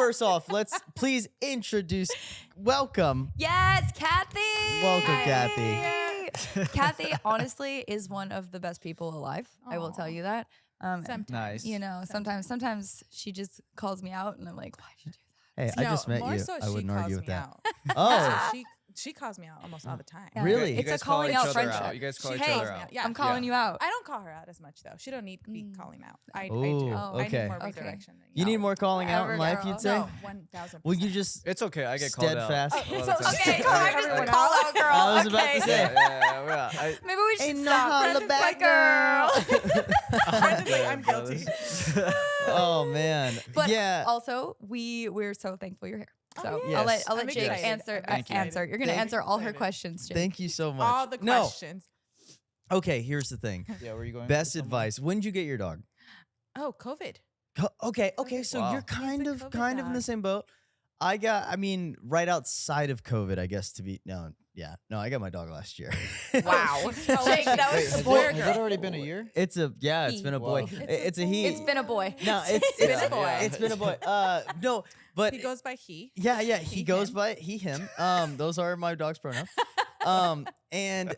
first off, let's please welcome. Yes, Kathie. Welcome, Kathie. Kathie, honestly, is one of the best people alive. I will tell you that. Sometimes. Nice. You know, sometimes she just calls me out, and I'm like, why'd you do Hey, I just met you. I wouldn't argue with that. Oh, She calls me out almost all the time. that? Really? It's a guys call calling each out other friendship. out. You guys call She each calls other me out. out. Yeah. I'm calling you out. I don't call her out as much though. She don't need to be calling out. I Ooh, do. Oh, I okay. need more Okay. redirection. Than you need more calling out in life, Girl. you'd say? No, 1,000%. Well, you just It's okay. I get called steadfast. out. a lot of so times. Okay, so I'm just the Everyone call out girl. I was about okay. to say. Yeah. Maybe we should Ain't no stop. holla back, Friendly, I'm guilty. Oh man. But yeah. also, we're so thankful you're here. So Oh, yes. I'll let I'm Jake excited. answer. I'm excited. Answer. You're gonna Thank- answer all her excited. questions, Jake. Thank you so much. All the No. questions. Okay, here's the thing. Yeah, where are you going? Best with someone? advice. When did you get your dog? Oh, COVID. Okay, Okay. so Wow. you're He's kind a of COVID in the dog. same boat. I right outside of COVID, I guess No, I got my dog last year. Wow. She's Jake, that Wait, was has boy or it girl. already been a year? It's been a boy. Wow. It's a he. It's been a boy. No, it's been a boy. It's been a boy. No, but He goes by he. yeah, he He, goes him. by he, him. Those are my dog's pronouns. And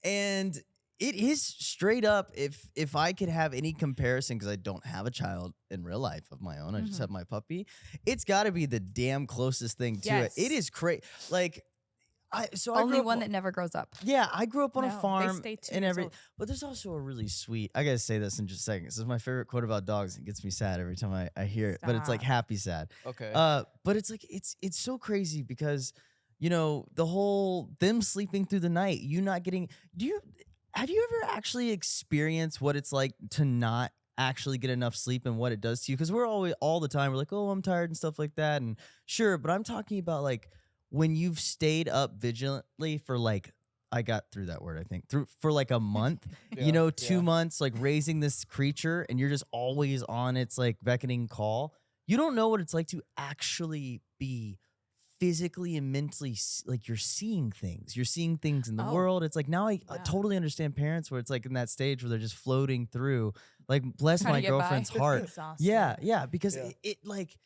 and it is straight up. If I could have any comparison, because I don't have a child in real life of my own, I just have my puppy. It's got to be the damn closest thing to Yes. it. It is crazy. Like, I Only grew up one that never grows up. Yeah, I grew up on No, a they farm stay 2 and years old. but there's also a really sweet. I gotta say this in just a second. This is my favorite quote about dogs. It gets me sad every time I hear it, but it's like Stop. happy sad. Okay. But it's like it's so crazy because the whole them sleeping through the night. You not getting. Have you ever actually experienced what it's like to not actually get enough sleep and what it does to you? Because we're always all the time we're like, oh, I'm tired and stuff like that, and sure, but I'm talking about like when you've stayed up vigilantly for like. I got through that word, I think, for like a month, Yeah, 2 yeah. months, like raising this creature and you're just always on its like beckoning call. You don't know what it's like to actually be physically and mentally, like you're seeing things. You're seeing things in the Oh. world. It's like now I Yeah. totally understand parents where it's like in that stage where they're just floating through, like bless Trying to my get by. girlfriend's heart. Exhausted. Yeah, because Yeah. it like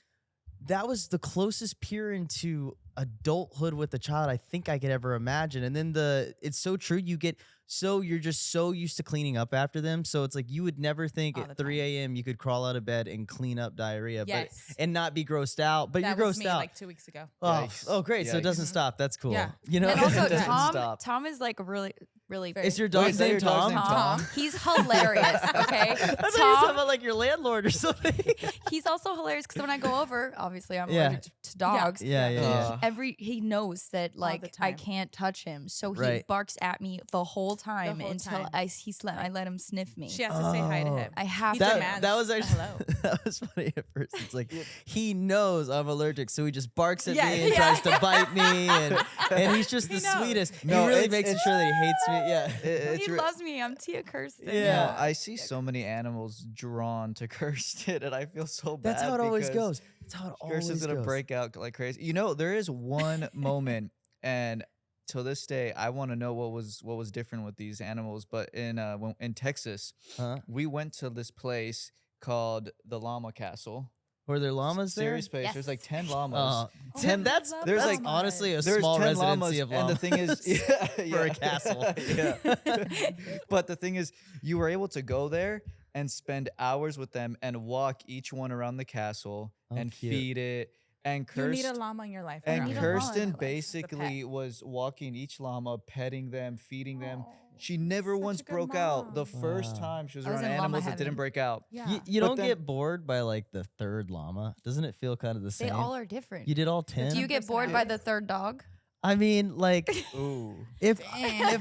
that was the closest peer into adulthood with a child I think I could ever imagine. And then it's so true. You're just so used to cleaning up after them. So it's like you would never think All at the 3 a.m. you could crawl out of bed and clean up diarrhea, Yes. and not be grossed out. But That you're was grossed me out. like 2 weeks ago. Yikes. Oh, great. So it doesn't Yikes. stop. That's cool. Yeah. You know, And also, It doesn't Tom. stop. Tom is like really. is your Wait, dog's is that name your dog's Tom? name, Tom? He's hilarious. Okay, I thought you were talking Tom. about like your landlord or something. He's also hilarious because when I go over, obviously I'm Yeah. allergic to dogs. Yeah. He knows that like I time. can't touch him, so he Right. barks at me the whole time whole until time. I let him sniff me. She has to say hi to him. I have He to. demands That was a actually hello. that was funny at first. It's like he knows I'm allergic, so he just barks at Yeah, me and yeah. tries to bite me, and he's just He the knows. sweetest. No, he really it's- makes it's- sure that he hates me. Yeah, It's He re- loves me. I'm Tia Kirsten. Yeah. I see so many animals drawn to Kirsten, and I feel so bad. that's how it always because goes. That's how it always Kirsten's goes. gonna break out like crazy. There is one moment, and till this day, I want to know what was different with these animals. But in Texas, Huh? we went to this place called the Llama Castle. Were there llamas there? Serious place. There's Yes. like 10 llamas. 10. That's love there's llamas. like honestly a There's small 10 residency llamas, of and llamas. the thing is, For a castle. yeah. But the thing is, you were able to go there and spend hours with them and walk each one around the castle Oh, and cute. feed it. And You need a Kirsten, llama in your life. and need a girl. llama in Kirsten her life. basically was walking each llama, petting them, feeding them. Aw, She never such once a good broke out. The mom. first Wow. time she was I was around in llama animals that heaven. didn't break out. Yeah. You But don't then- get bored by like the third llama? Doesn't it feel kind of the same? They all are different. You did all 10? Do you get bored by the third dog? I mean, like Ooh. if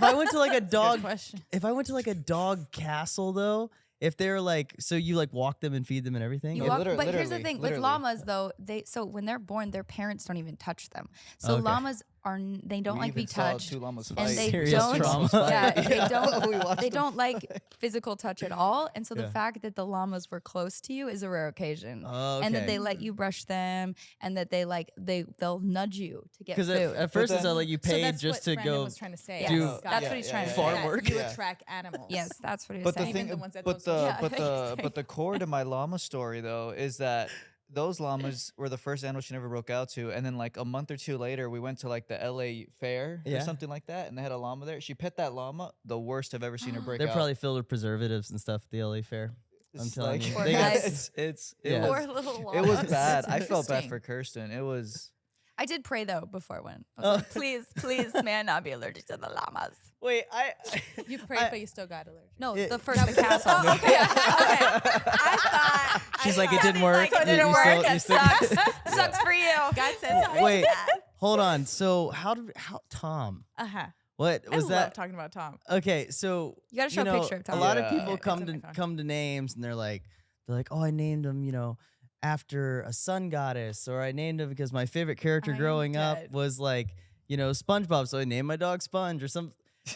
I went to like a Good dog question. if I went to like a dog castle though, if they're like so you like walk them and feed them and everything. You If- walk, literally- but here's the literally- thing literally. with llamas though, so when they're born, their parents don't even touch them. So Okay. llamas they don't We like even be saw touched. 2 llamas And fight. they Serious don't, trauma. yeah, Yeah. they don't, We watched they them don't like physical touch at all. And so the Yeah. fact that the llamas were close to you is a rare occasion. Oh, And that okay. they let you brush them, and that they'll nudge you to get Because food. at first it's then- like you So paid that's just what to Brandon go. was trying to say. Yes, do- Got that's it. what he's trying to Farm say. That work. You Yeah. attract animals. Yes, that's what he's But the saying. Even thing, the ones that but don't the Yeah, but I the see. but the core to my llama story though is that those llamas were the first animals she never broke out to, and then like a month or 2 later, we went to like the LA fair Yeah. or something like that, and they had a llama there. She pet that llama, the worst I've ever seen her break They're out. probably filled with preservatives and stuff at the LA Fair. I'm It's telling like- you. Poor They got- guys. it Yeah. Poor was little it was llamas. bad. That's I felt bad interesting. for Kirsten. It was. I did pray though before when I was Oh. like, please, may I not be allergic to the llamas. Wait, You prayed, but you still got allergic. No, It- the first the castle. Oh, okay. I thought. She's I like, it thought- didn't work. Like, it You- didn't you work. still- you It still- sucks. Sucks for you. God says Wait, hold on. So how Tom? Uh-huh. What I was love that? talking about Tom. Okay, so You gotta show a know, picture of a Tom. lot of Yeah. people Yeah, come it's to on my phone. come to names and they're like, oh, I named him, after a sun goddess, or I named him because my favorite character I am growing up dead. was like, SpongeBob, so I named my dog Sponge or some.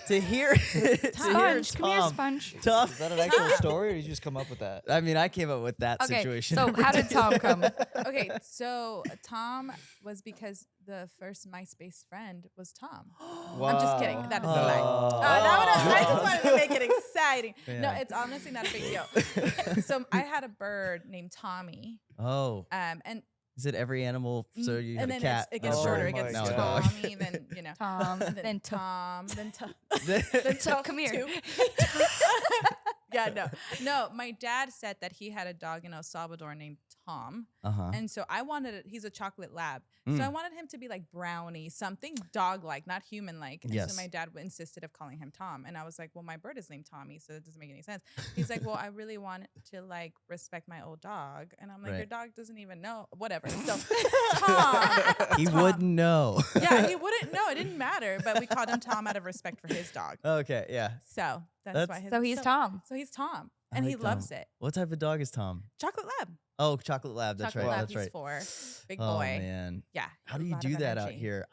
To hear, to hear Sponge, come here, Tom, Sponge. Tom. Is that an actual story, or did you just come up with that? I mean, I came up with that Okay, situation. so how did Tom come? Okay, so Tom was because the first MySpace friend was Tom. I'm just kidding. That is a lie. I just wanted to make it exciting. No, Yeah. it's honestly not a big deal. So I had a bird named Tommy, Oh, and is it every animal? So you had and a then cat. it gets Oh shorter. my It gets now a God. dog. Tommy, then Tom, and then Tom, then Tom. So come here. Yeah, no. My dad said that he had a dog in El Salvador named Tom, Uh-huh. and so I wanted it. He's a chocolate lab, so I wanted him to be like brownie, something dog-like, not human-like. And Yes. so my dad insisted of calling him Tom, and I was like, "Well, my bird is named Tommy, so that doesn't make any sense." He's like, "Well, I really want to like respect my old dog," and I'm like, Right. "Your dog doesn't even know, whatever." So Tom, He Tom. wouldn't know. Yeah, he wouldn't know. It didn't matter, but we called him Tom out of respect for his dog. Okay, yeah. So that's That's- why. So he's Tom. So he's Tom, I and like he loves it. What type of dog is Tom? Chocolate Lab. Oh, chocolate lab. That's Chocolate right. Lab. That's He's right. 4, big Oh boy. man. Yeah. How a do you lot of do that out energy. here?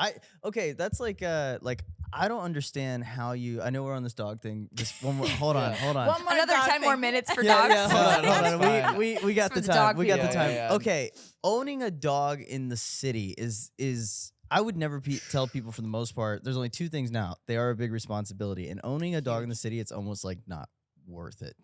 Okay, that's like I don't understand how you. I know we're on this dog thing. Just one more. Hold on. Hold on. One more Another dog 10 more thing. minutes for Yeah, dogs. yeah, hold on, hold on. That's fine. We got It's the for the time. dog We got the people. time. Yeah, yeah. Okay, owning a dog in the city is I would never tell people for the most part. There's only 2 things now. They are a big responsibility, and owning a dog in the city, it's almost like not worth it.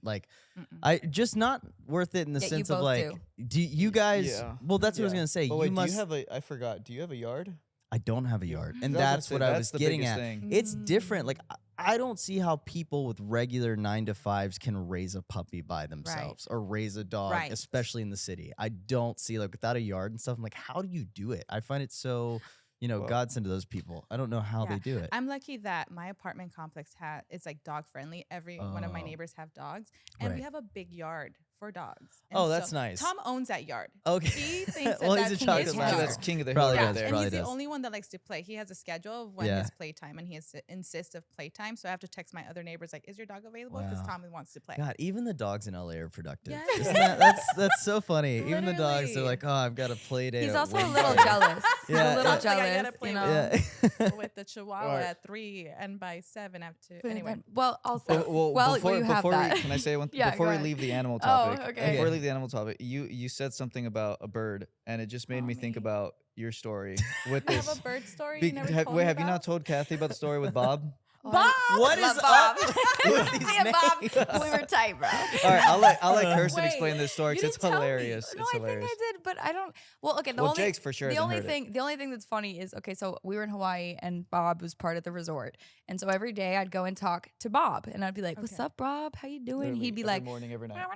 Like Mm-mm. I just not worth it in the Yet you sense of both like. Do you guys? Yeah. Well, that's what I was gonna say. But you wait, must. do you have a? I forgot. Do you have a yard? I don't have a yard, and I was gonna that's say, what I that's was the getting biggest at. thing. It's different. Like I don't see how people with regular 9 to 5s can raise a puppy by themselves or raise a dog, Right. especially in the city. I don't see like without a yard and stuff. I'm like, how do you do it? I find it so, Well- godsend to those people. I don't know how Yeah. they do it. I'm lucky that my apartment complex it's like dog friendly. Every one of my Oh. neighbors have dogs, and we Right. have a big yard for dogs. And Oh, that's nice. Tom owns that yard. Okay. He thinks that Well, he's that's a chocolate his lab. yard. That's king of the Probably hill Yeah, right does, there. and probably he's the does. only one that likes to play. He has a schedule of when Yeah. his playtime, and he has to insist of playtime. So I have to text my other neighbors like, "Is your dog available?" Because Wow. Tommy wants to play. God, even the dogs in LA are productive. Yes. Isn't that's so funny. Even the dogs, they're Literally. like, oh, I've got a play day. He's at also a Wednesday." little jealous. He's Yeah, a little yeah. It's like, I gotta jealous, play you with know. Yeah. With the Chihuahua Right. at 3 and by 7 I have to. Anyway, Well, also, Well, before you have before that. can I say one? Yeah, before go we ahead. leave the animal Oh, topic, okay. before we leave the animal topic, you said something about a bird, and it just made me think Tommy. about your story with I have this. a bird story. Be- You never have, told wait, me have you not about? told Kathie about the story with Bob? Bob. What Love is Bob. up with these Me and Bob, names? we were tight, bro. All right, I'll let Kirsten Wait, explain this story you because it's didn't tell me. hilarious. No, It's I hilarious. think I did, but I don't. Well, okay. The Well, only, Jake's for sure The hasn't only heard it. thing, the only thing that's funny is okay. So we were in Hawaii, and Bob was part of the resort, and so every day I'd go and talk to Bob, and I'd be like, "What's Okay. up, Bob? How you doing?" Literally He'd be every like, morning, every night.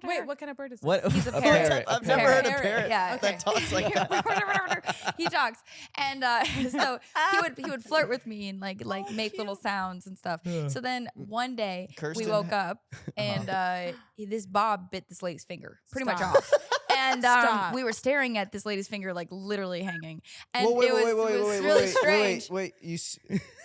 Wait, what kind of bird is this? What? He's a A parrot. parrot. I've A never heard a parrot. parrot Yeah, that talks like that. He talks, and so he would flirt with me and like make little sounds and stuff. So then one day Kirsten we woke up and this Bob bit this lady's finger pretty much Stop. off. And Stop. we were staring at this lady's finger, like literally hanging. And Whoa, it was really strange. Wait, you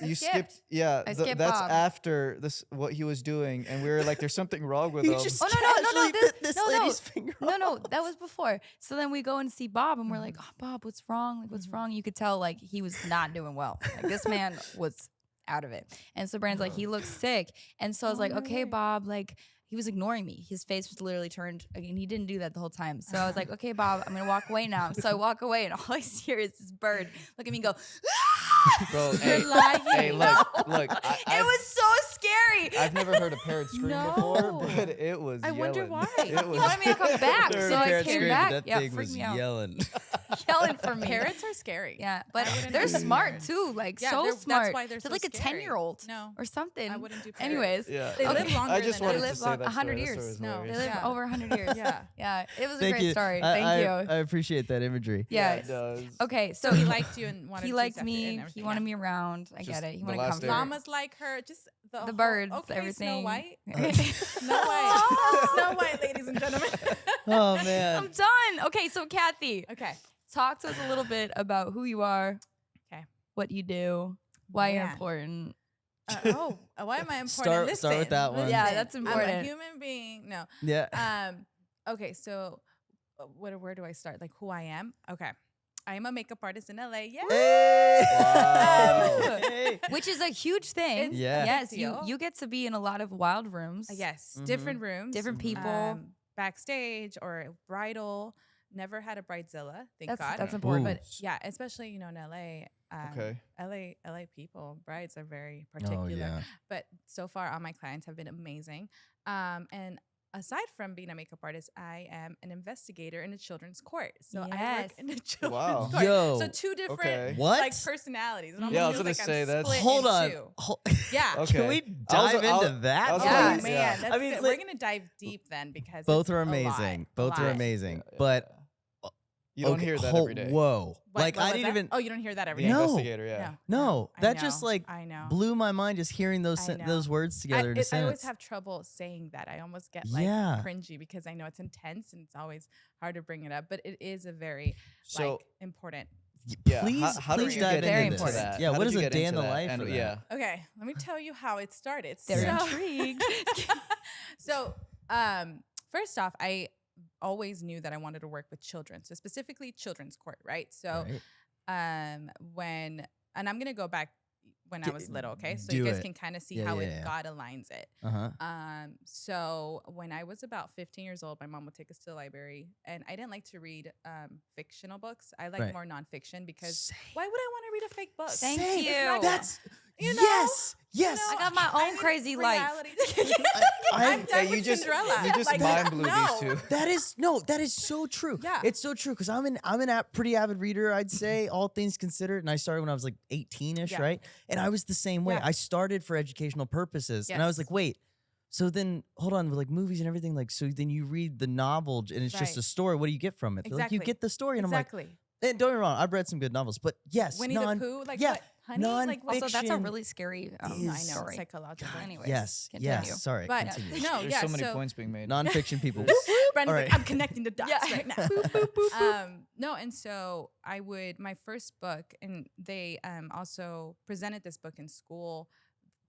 I skipped. Yeah, I skipped that's Bob. after this what he was doing, and we were like, "There's something wrong with You him." just Oh, no, casually bit this no, lady's finger No, off. that was before. So then we go and see Bob, and we're like, "Oh, Bob, what's wrong? Like, what's wrong?" You could tell, like, he was not doing well. Like, this man was out of it. And so Brandon's like, he looks sick. And so I was like, okay, Bob, like, he was ignoring me. His face was literally turned, and he didn't do that the whole time. So I was like, okay, Bob, I'm gonna walk away now. So I walk away, and all I hear is this bird look at me and go, Bro, You're hey, lying. hey, look. it was so scary. I've never heard a parrot scream before, No. but it was. I wonder yelling. why. It He was. wanted me to come back, Heard so a I parrot came scream, back. but that Yeah, thing freaked was me out. yelling. Yelling for me. Parrots are scary. Yeah, but I wouldn't they're do smart parrots. too, like Yeah, so that's smart. why they're so like a scary. 10-year-old No, or something. I wouldn't do parrots. Anyways, Yeah. They Okay. live longer I just than wanted They to live say long- that 100 story. That years. story was No. they hilarious. live Yeah. over 100 years. Yeah. Yeah, it was a Thank great you. story. I- Thank I, you. I appreciate that imagery. Yeah, Yes. it does. Okay, So he liked you and wanted he to liked accept it me. and He everything, wanted yeah. me around. I Just get it. He the wanted last comfort. day. Mama's like her, just the whole- birds, okay, everything. Snow White. Snow Snow White. Snow White, ladies and gentlemen. Oh I'm man. done. Okay, so Kathie, Okay. talk to us a little bit about who you are. 'Kay. What you do. Why you're Man. important. Why am I important? Start with Listen, that one. Yeah, listen, that's I'm a important. human being. No. Yeah. Okay, so where do I start? Like who I am? Okay. I am a makeup artist in LA. Yeah. Hey. Wow. Hey. Which is a huge thing. It's Yeah. Yes, big you deal. you get to be in a lot of wild rooms. Yes, Mhm. different rooms, Different people. backstage or bridal. Never had a bridezilla, thank That's God. that's important. Ooh. But yeah, especially in LA. Okay. LA people, brides are very Oh particular. yeah. But so far, all my clients have been amazing. And aside from being a makeup artist, I am an investigator in a children's court. So I Yes. work in a children's Wow. court. Yo. So two different Okay. What? like personalities. It almost Yeah, I was feels gonna like say I'm that's- split Hold in on. two. Hol- Yeah. Okay. Can we dive into that? I was Oh Yeah. gonna- man, yeah. that's I mean, good. like- We're gonna dive deep then because Both it's are a lot, amazing. a Both are lot. amazing. Yeah, But you don't okay, hear that ho- every day. Whoa. What- Like what I was didn't that? even. Oh, you don't hear that every The day. No. investigator, yeah. No, I that know, just like I know. blew my mind just hearing those I know. those words together in a I always sentence. have trouble saying that. I almost get like Yeah. cringy because I know it's intense and it's always hard to bring it up. But it is a very So like important. yeah, Please, how did please you dive get Very into into this. important. that? Yeah, How what did is you a get day in into the that? life And for that? yeah, Okay, let me tell you how it started. They're So- intrigued. So, first off, I always knew that I wanted to work with children, so specifically children's court, right? So, Right. when and I'm gonna go back when I G- was little, okay? So do you guys it. can kind of see Yeah, how yeah, yeah. God aligns it. Uh-huh. So when I was about 15 years old, my mom would take us to the library, and I didn't like to read fictional books. I like Right. more nonfiction because Same. why would I want to read a fake book? Thank Same. you. That's You know? yes. Yes. You know, I got my I own need crazy life. reality. I'm I'm done you with just Cinderella. you just Like, mind blew no. these two. That is so true. Yeah. It's so true because I'm an pretty avid reader, I'd say, all things considered. And I started when I was like 18-ish, Yeah. right? And I was the same way. Yeah. I started for educational purposes. And I was Yes. like, wait, so then hold on, with like movies and everything, like so then you read the novel and it's just Right. a story. What do you get from it? They're like, you Exactly. get the story. And Exactly. I'm like, and don't get me wrong, I've read some good novels, but yes, Winnie the Pooh, like yeah, what? Honey, like what? Also, that's a Fiction really scary No, I know, story. psychological. Anyways, yes, continue. yes. Sorry, But continue. no, There's yeah. so many so points being made. Nonfiction people. Brandon's All like, right. I'm connecting the dots Yeah. right now. No, and so I would my first book, and they also presented this book in school,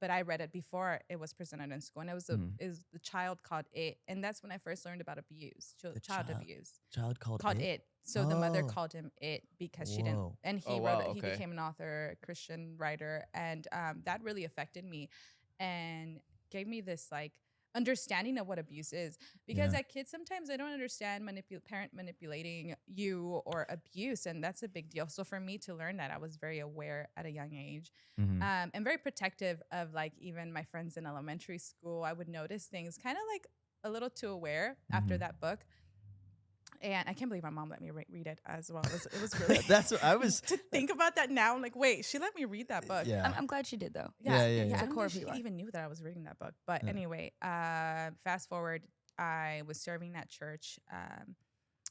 but I read it before it was presented in school, and it was is the child called It, and that's when I first learned about abuse, The child child. abuse, Child called It. So the mother Oh. called him It because she didn't, Whoa. and he Oh, wrote wow, it. He okay. became an author, Christian writer, and that really affected me, and gave me this like understanding of what abuse is. Because Yeah. as kids, sometimes I don't understand parent manipulating you or abuse, and that's a big deal. So for me to learn that, I was very aware at a young age, Mhm. and very protective of like even my friends in elementary school. I would notice things kind of like a little too aware after Mhm. that book. And I can't believe my mom let me read it as well. It was really That's what I was. to think about that now. I'm like, wait, she let me read that book. Yeah. I'm glad she did though. Yeah, yeah, I yeah. don't Core think she people. even knew that I was reading that book. But Yeah. anyway, fast forward, I was serving at church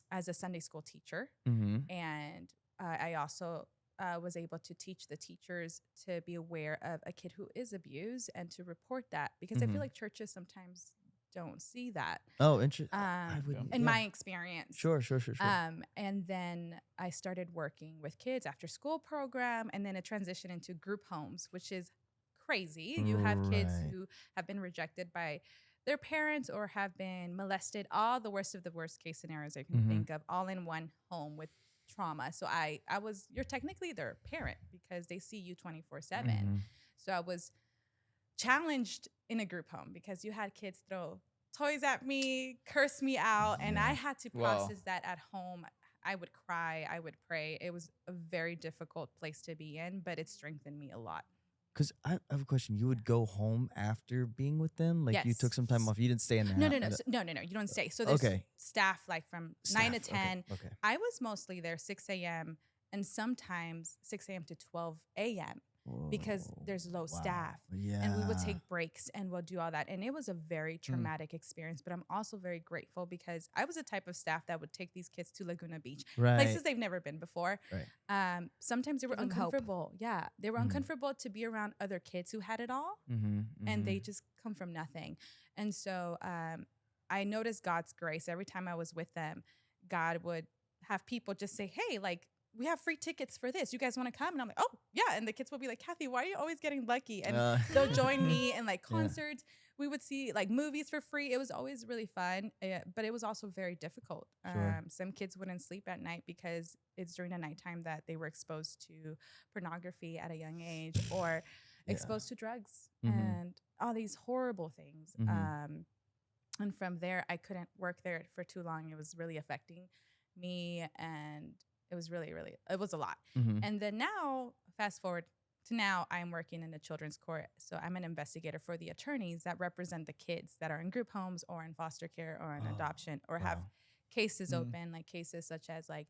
as a Sunday school teacher, Mm-hmm. and I also was able to teach the teachers to be aware of a kid who is abused and to report that, because I Mhm. feel like churches sometimes don't see that. Oh, interesting. I would, In my experience. Sure. And then I started working with kids after school program, and then it transitioned into group homes, which is crazy. You have kids Right. who have been rejected by their parents or have been molested, all the worst of the worst case scenarios I can think of, all in one home with trauma. So you're technically their parent because they see you 24/7. So I was challenged in a group home because you had kids throw toys at me, curse me out, and I had to process that at home. I would cry, I would pray. It was a very difficult place to be in, but it strengthened me a lot. Because I have a question. You would go home after being with them? Like you took Yes. some time off. You didn't stay in the No, house? no. You don't stay. So there's staff like from 9 to 10. Okay. I was mostly there 6 a.m. and sometimes 6 a.m. to 12 a.m. because there's low staff. Yeah. And we would take breaks and we'll do all that. And it was a very traumatic experience, but I'm also very grateful because I was the type of staff that would take these kids to Laguna Beach, places they've never been before. Right. Sometimes they were Give them hope. uncomfortable. Yeah, they were uncomfortable to be around other kids who had it all, and they just come from nothing. And so I noticed God's grace every time I was with them. God would have people just say, "Hey, like, we have free tickets for this. You guys want to come?" And I'm like, "Oh, yeah." And the kids will be like, "Kathie, why are you always getting lucky?" And they'll join me in like concerts. We would see like movies for free. It was always really fun, but it was also very difficult. Sure. Some kids wouldn't sleep at night because it's during the nighttime that they were exposed to pornography at a young age or exposed to drugs and all these horrible things. And from there, I couldn't work there for too long. It was really affecting me, and it was really, it was a lot. And then now, fast forward to now, I'm working in the children's court. So I'm an investigator for the attorneys that represent the kids that are in group homes or in foster care or in adoption or have cases open, like cases such as like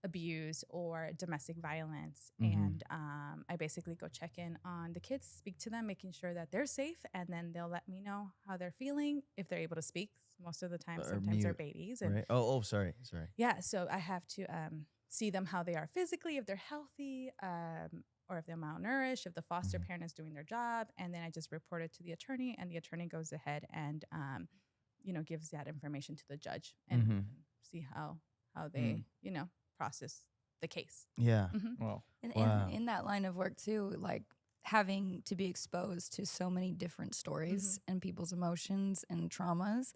abuse or domestic violence. And I basically go check in on the kids, speak to them, making sure that they're safe. And then they'll let me know how they're feeling, if they're able to speak. Most of the time, sometimes they're babies. And right. Sorry. yeah, so I have to see them how they are physically, if they're healthy, or if they're malnourished, if the foster parent is doing their job. And then I just report it to the attorney, and the attorney goes ahead and gives that information to the judge and see how they process the case. Yeah. Wow. And in that line of work too, like having to be exposed to so many different stories and people's emotions and traumas,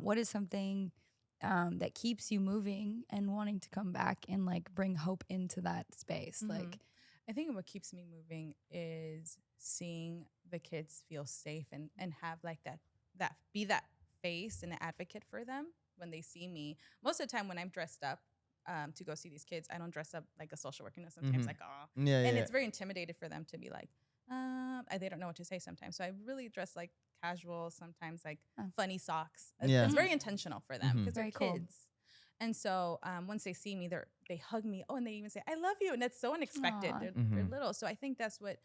what is something that keeps you moving and wanting to come back and like bring hope into that space? Like, I think what keeps me moving is seeing the kids feel safe and have like that be that face and an advocate for them when they see me. Most of the time when I'm dressed up to go see these kids, I don't dress up like a social worker. Sometimes like, oh, and it's very intimidated for them to be like, they don't know what to say sometimes. So I really dress like casual, sometimes like funny socks. It's very intentional for them because they're Very kids. And so once they see me, they hug me. Oh, and they even say, "I love you." And that's so unexpected. They're little. So I think that's what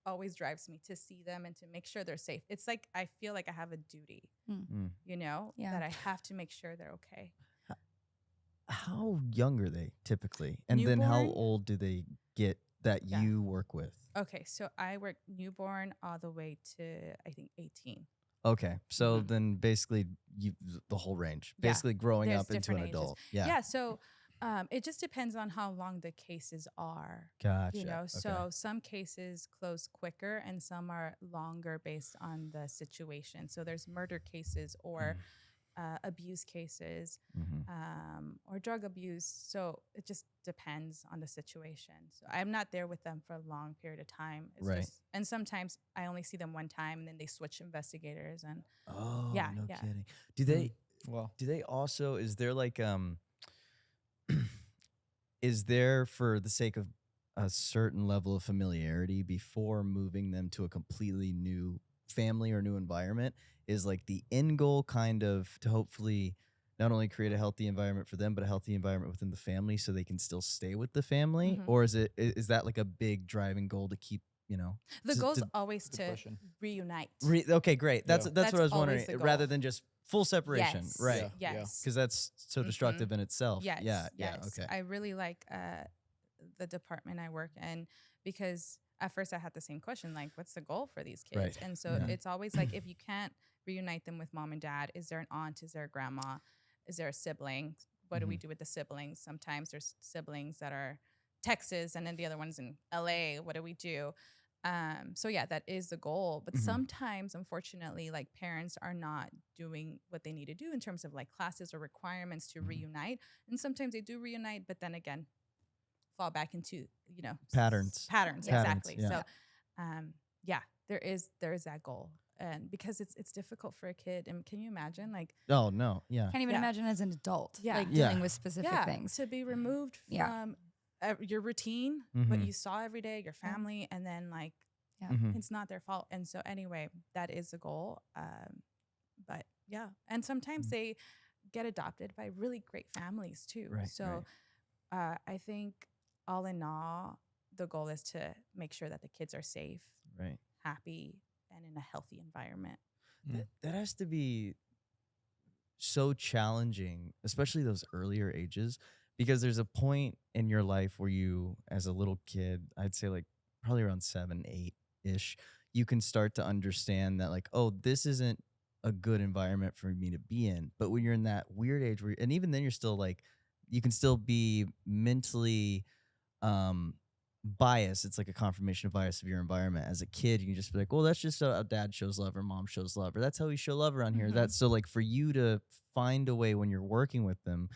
always drives me, to see them and to make sure they're safe. It's like I feel like I have a duty, that I have to make sure they're okay. How young are they typically? And then how Newborn? old do they get that you work with? Okay, so I work newborn all the way to, I think, 18. Okay, so then basically the whole range, basically growing There's up into an different ages. adult. Yeah. Yeah, so it just depends on how long the cases are. Gotcha. So some cases close quicker and some are longer based on the situation. So there's murder cases or abuse cases or drug abuse. So it just depends on the situation. So I'm not there with them for a long period of time. It's just, and sometimes I only see them one time and then they switch investigators. And no yeah. kidding. Do they also, is there like is there, for the sake of a certain level of familiarity before moving them to a completely new family or new environment, is like the end goal kind of to hopefully not only create a healthy environment for them, but a healthy environment within the family so they can still stay with the family? Or is that like a big driving goal to keep, the goal's always to reunite. Okay, great. That's what I was wondering, always the goal. rather than just full separation. Yes. Right. Yes. Because that's so destructive in itself. Yes. Yeah. Yes. Okay. I really like the department I work in because at first I had the same question, like, what's the goal for these kids? Right. And so Yeah. it's always like, if you can't reunite them with mom and dad, is there an aunt? Is there a grandma? Is there a sibling? What do we do with the siblings? Sometimes there's siblings that are Texas and then the other one's in LA. What do we do? So yeah, that is the goal. But sometimes, unfortunately, like parents are not doing what they need to do in terms of like classes or requirements to reunite. And sometimes they do reunite, but then again, fall back into, Patterns. Patterns, Yeah. exactly. Yeah. So yeah, there is that goal. And because it's difficult for a kid. And can you imagine, like, Oh no. Yeah. Can't even imagine as an adult, Yeah. like Yeah. dealing with specific things. to be removed Yeah. from your routine, what you saw every day, your family, and then like it's not their fault. And so anyway, that is the goal. But yeah, and sometimes they get adopted by really great families too. Right, So I think all in all, the goal is to make sure that the kids are safe, Right. happy, and in a healthy environment. That has to be so challenging, especially those earlier ages, because there's a point in your life where you, as a little kid, I'd say like probably around 7, 8-ish, you can start to understand that like, oh, this isn't a good environment for me to be in. But when you're in that weird age where, and even then you're still like, you can still be mentally bias. It's like a confirmation of bias of your environment. As a kid, you can just be like, well, that's just how dad shows love or mom shows love, or that's how we show love around here. That's so like for you to find a way when you're working with them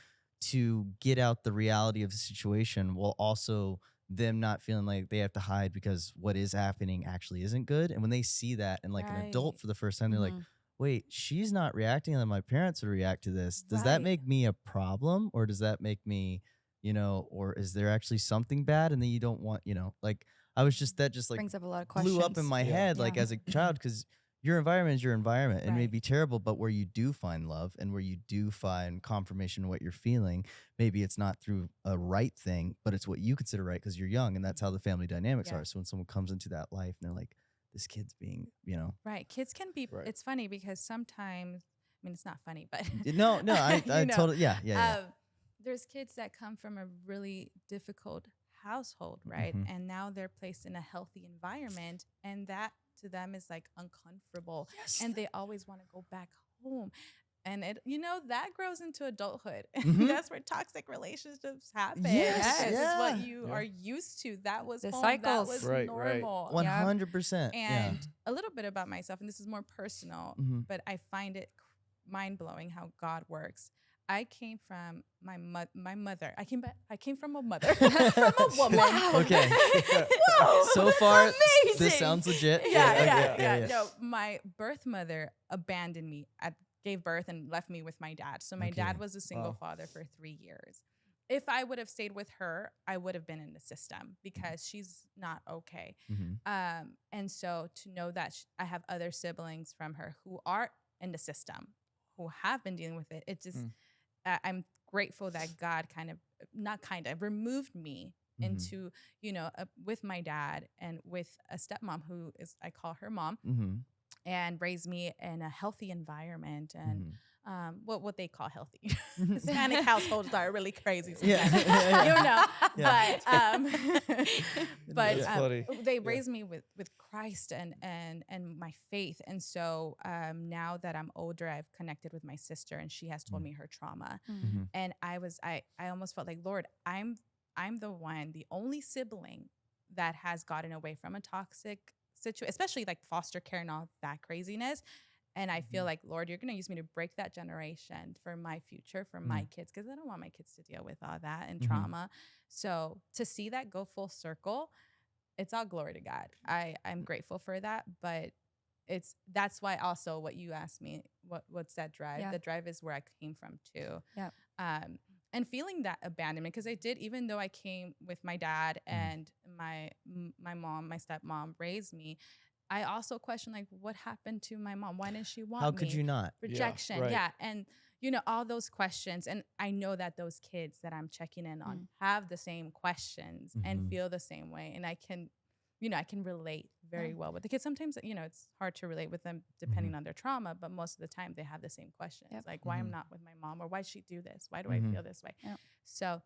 to get out the reality of the situation while also them not feeling like they have to hide because what is happening actually isn't good. And when they see that and like an adult Right. for the first time, they're like, wait, she's not reacting like my parents would react to this. Does that Right. make me a problem, or does that make me, or is there actually something bad? And then you don't want, like, I was just, that just like Brings up a lot of questions. blew up in my head, like Yeah. as a child, because your environment is your environment. It may Right. be terrible, but where you do find love and where you do find confirmation of what you're feeling, maybe it's not through a right thing, but it's what you consider right because you're young, and that's how the family dynamics Yeah. are. So when someone comes into that life and they're like, this kid's being, Right. Kids can be, Right. it's funny because sometimes, I mean, it's not funny, but no, I You know, totally, yeah. there's kids that come from a really difficult household, right? Mhm. And now they're placed in a healthy environment, and that to them is like uncomfortable, and they always want to go back home. And it, that grows into adulthood. Mhm. That's where toxic relationships happen. Yes, because it's what yeah. you Yeah. are used to. That was The home. cycles. That was Right, right. normal. 100%. And a little bit about myself, and this is more personal, Mhm. but I find it mind blowing how God works. I came from my mother. I came from a mother, from a woman. Okay. Whoa, So far, amazing. this sounds legit. Yeah. No, my birth mother abandoned me. Gave birth and left me with my dad. So my Okay. dad was a single Wow. father for 3 years. If I would have stayed with her, I would have been in the system because she's not okay. Mhm. And so to know that I have other siblings from her who are in the system, who have been dealing with it, it just, I'm grateful that God removed me into, with my dad and with a stepmom who is, I call her mom, Mhm. and raised me in a healthy environment and Mhm. what they call healthy. Hispanic households are really crazy Yeah. sometimes, Yeah. but That's funny. they Yeah. raised me with Christ and my faith. And so now that I'm older, I've connected with my sister, and she has told me her trauma. Mhm. And I almost felt like, Lord, I'm the only sibling that has gotten away from a toxic situation, especially like foster care and all that craziness. And I feel like, Lord, you're going to use me to break that generation for my future, for my kids, because I don't want my kids to deal with all that and trauma. So to see that go full circle, it's all glory to God. I'm grateful for that, but that's why also what you asked me, what's that drive? Yeah. The drive is where I came from too. Yeah. And feeling that abandonment, because I did, even though I came with my dad and my mom, my stepmom raised me, I also questioned, like, what happened to my mom? Why didn't she want me? How could you not? Rejection. right. Yeah. And, all those questions. And I know that those kids that I'm checking in on have the same questions and feel the same way. And I can, I can relate very well with the kids. Sometimes, it's hard to relate with them depending on their trauma, but most of the time they have the same questions. Yep. Like, why I'm not with my mom, or why she do this? Why do I feel this way? Yep. So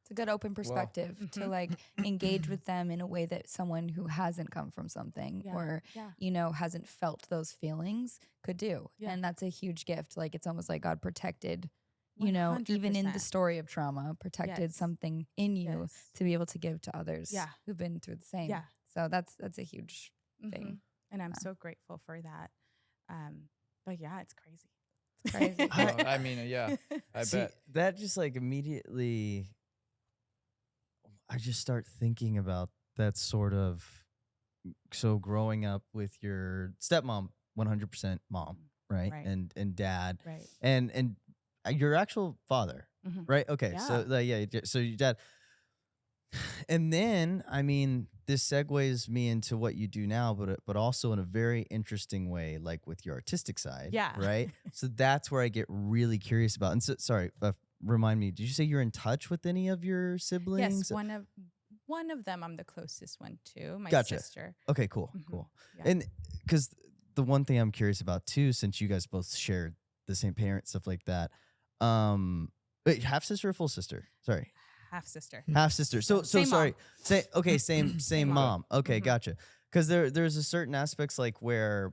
It's a good open perspective to like engage with them in a way that someone who hasn't come from something or, you know, hasn't felt those feelings could do. Yeah. And that's a huge gift. Like it's almost like God protected, you know, even in the 100%. story of trauma, protected something in you to be able to give to others who've been through the same. Yeah. So that's a huge thing. And I'm so grateful for that. But yeah, it's crazy. It's crazy. I mean, yeah, I See, bet. that just like immediately, I just start thinking about that sort of. So growing up with your stepmom, 100% mom, right? Right. And dad, Right. and your actual father, right? Okay, so so your dad, and then I mean, this segues me into what you do now, but also in a very interesting way, like with your artistic side, right? So that's where I get really curious about. And so, sorry, remind me, did you say you're in touch with any of your siblings? Yes, one of them I'm the closest one to, my Gotcha. sister. Okay, cool, cool. Yeah. And because the one thing I'm curious about too, since you guys both shared the same parents, stuff like that. Wait, half sister or full sister? Sorry, Half sister. half sister. So Same sorry. mom. Same mom. Okay, gotcha. Because there's a certain aspects like where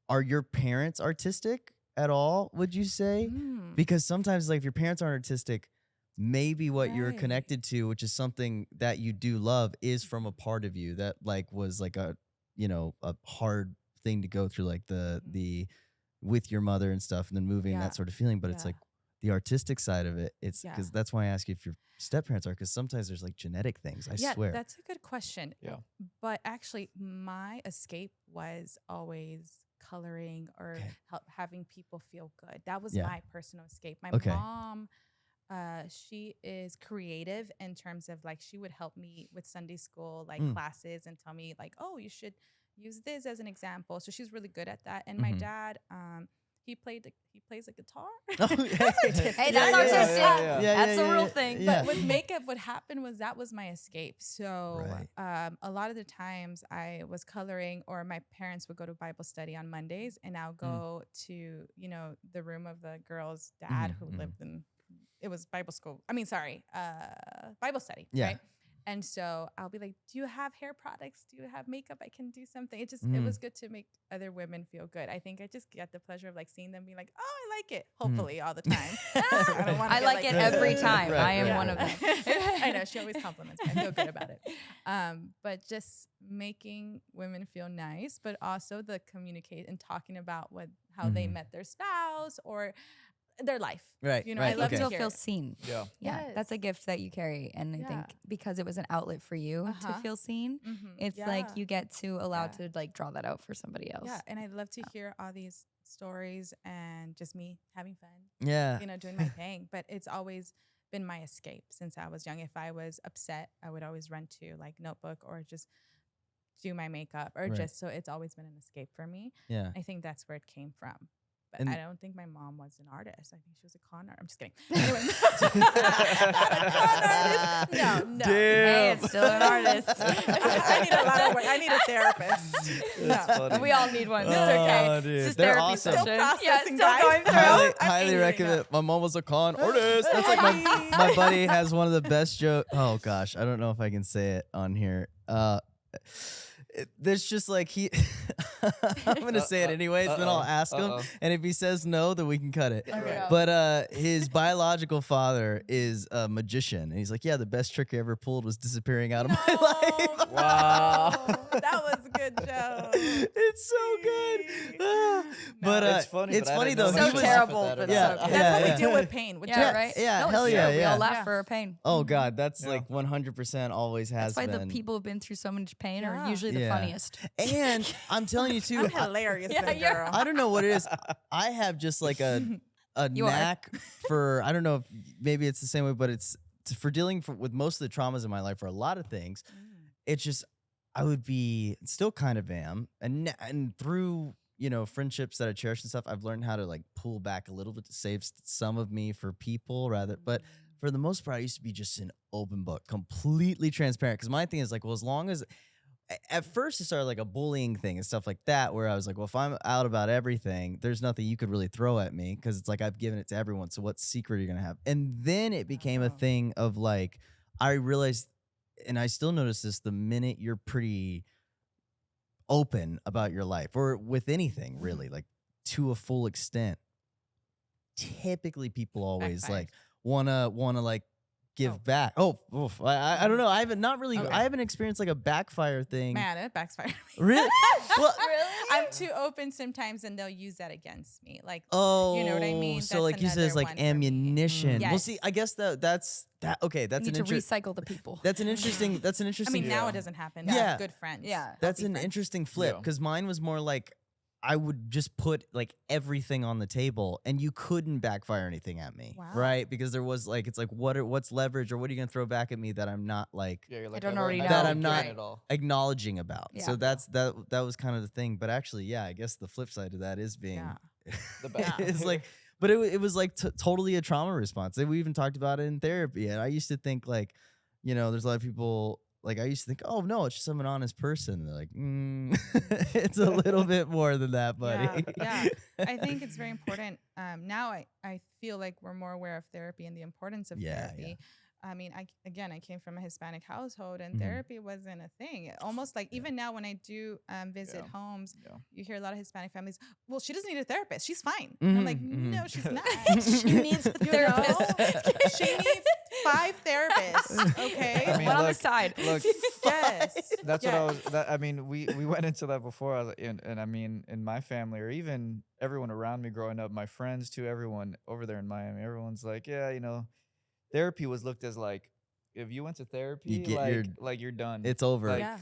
are your parents artistic at all? Would you say? Because sometimes like if your parents aren't artistic, maybe what you're connected to, which is something that you do love, is from a part of you that like was like a a hard thing to go through, like the with your mother and stuff, and then moving that sort of feeling. But it's like the artistic side of it. It's because that's why I ask you if your step parents are, because sometimes there's like genetic things. I swear. That's a good question. Yeah. But actually, my escape was always coloring or having people feel good. That was my personal escape. My mom, she is creative in terms of like she would help me with Sunday school like classes and tell me like, oh, you should use this as an example. So she's really good at that. And my dad, he plays a guitar. Oh, Hey, that's artistic. That's a real thing. But with makeup, what happened was that was my escape. So Right. a lot of the times I was coloring, or my parents would go to Bible study on Mondays, and I'll go to the room of the girl's dad who lived in. It was Bible school. I mean, sorry, Bible study. Yeah. Right. And so I'll be like, do you have hair products? Do you have makeup? I can do something. It was good to make other women feel good. I think I just get the pleasure of like seeing them be like, oh, I like it. Hopefully all the time. I like it every time. I am one of them. I know. She always compliments me. I feel good about it. But just making women feel nice, but also the communicate and talking about how they met their spouse or their life. Right. I love to feel seen. Yeah. Yeah, that's a gift that you carry. And I think because it was an outlet for you to feel seen, it's like you get to allow to like draw that out for somebody else. Yeah, and I love to hear all these stories and just me having fun. Yeah. Doing my thing. But it's always been my escape since I was young. If I was upset, I would always run to like Notebook or just do my makeup or just so it's always been an escape for me. Yeah. I think that's where it came from. But And I don't think my mom was an artist. I think she was a con artist. I'm just kidding. Anyway. Not a con artist. No. Hey, it's still an artist. I need a lot of work. I need a therapist. Funny. We all need one. It's Oh, okay. dude. It's just They're therapy awesome. session. Still processing, Yeah, still guys. going through. Highly recommend. My mom was a con artist. That's like my buddy has one of the best jokes. Oh gosh, I don't know if I can say it on here. There's just like I'm gonna say it anyways. Then I'll ask him, and if he says no, then we can cut it. Okay. But his biological father is a magician, and he's like, yeah, the best trick I ever pulled was disappearing out of my life. Wow. That was a good joke. It's so good. But It's funny, It's but I funny didn't know though. So if I should laugh at terrible, that or but not. Yeah, so good. That's yeah, what yeah. we do with pain. With Yeah, jokes. right? Yeah, No, hell it's yeah, true. We yeah. all laugh Yeah. for our pain. Oh God, that's Mm-hmm. like 100% always has That's why been. the people who've been through so much pain are Yeah. usually the Yeah. funniest. And I'm telling you too, I'm hilarious, Yeah, little yeah. girl. I don't know what it is. I have just like a You are. knack for, I don't know if maybe it's the same way, but it's for dealing with most of the traumas in my life, for a lot of things. It's just I would be still kind of am, and through friendships that I cherish and stuff, I've learned how to like pull back a little bit to save some of me for people rather. But for the most part, I used to be just an open book, completely transparent. Because my thing is like, well, as long as at first it started like a bullying thing and stuff like that, where I was like, well, if I'm out about everything, there's nothing you could really throw at me because it's like I've given it to everyone. So what secret are you gonna have? And then it became a thing of like, I realized, and I still notice this, the minute you're pretty open about your life or with anything really, like to a full extent, typically people always like wanna like give back. Oof. I don't know. I haven't I haven't experienced like a backfire thing. Man, it backfired. Really? Well, Really? I'm too open sometimes, and they'll use that against me. Like, oh, you know what I mean? So That's like you said, it's another like one for me. ammunition. Well, Yes. see, I guess that's okay. That's You an need to interesting. recycle the people. That's an interesting. That's an I interesting. mean, now it doesn't happen. I Yeah. have good friends. Yeah. That's healthy an friends. interesting flip Yeah. because mine was more like I would just put like everything on the table and you couldn't backfire anything at me, Wow. right? Because there was like, it's like what's leverage or what are you gonna throw back at me that I'm not like Yeah, you're like, don't I've already already know. that I'm not at all. acknowledging about. Yeah. So that was kind of the thing. But actually, yeah, I guess the flip side of that is being Yeah. The back. it's like, but it was like totally a trauma response. And we even talked about it in therapy. And I used to think like, there's a lot of people. Like I used to think, oh no, it's just I'm an honest person. And they're like, it's a little bit more than that, buddy. Yeah. I think it's very important. Now I feel like we're more aware of therapy and the importance of therapy. I mean, I came from a Hispanic household and therapy wasn't a thing. Almost like even now when I do visit homes, you hear a lot of Hispanic families, well, she doesn't need a therapist. She's fine. And I'm like, no, she's not. She needs a You know? therapist. She needs 5 therapists. Okay. I mean, One on the look, side. Look, Yes. that's Yeah. what I mean, we went into that before. I was, and I mean, in my family or even everyone around me growing up, my friends too, everyone over there in Miami, everyone's like, yeah, therapy was looked as like, if you went to therapy, You get like you're done. It's over. Like, Yeah.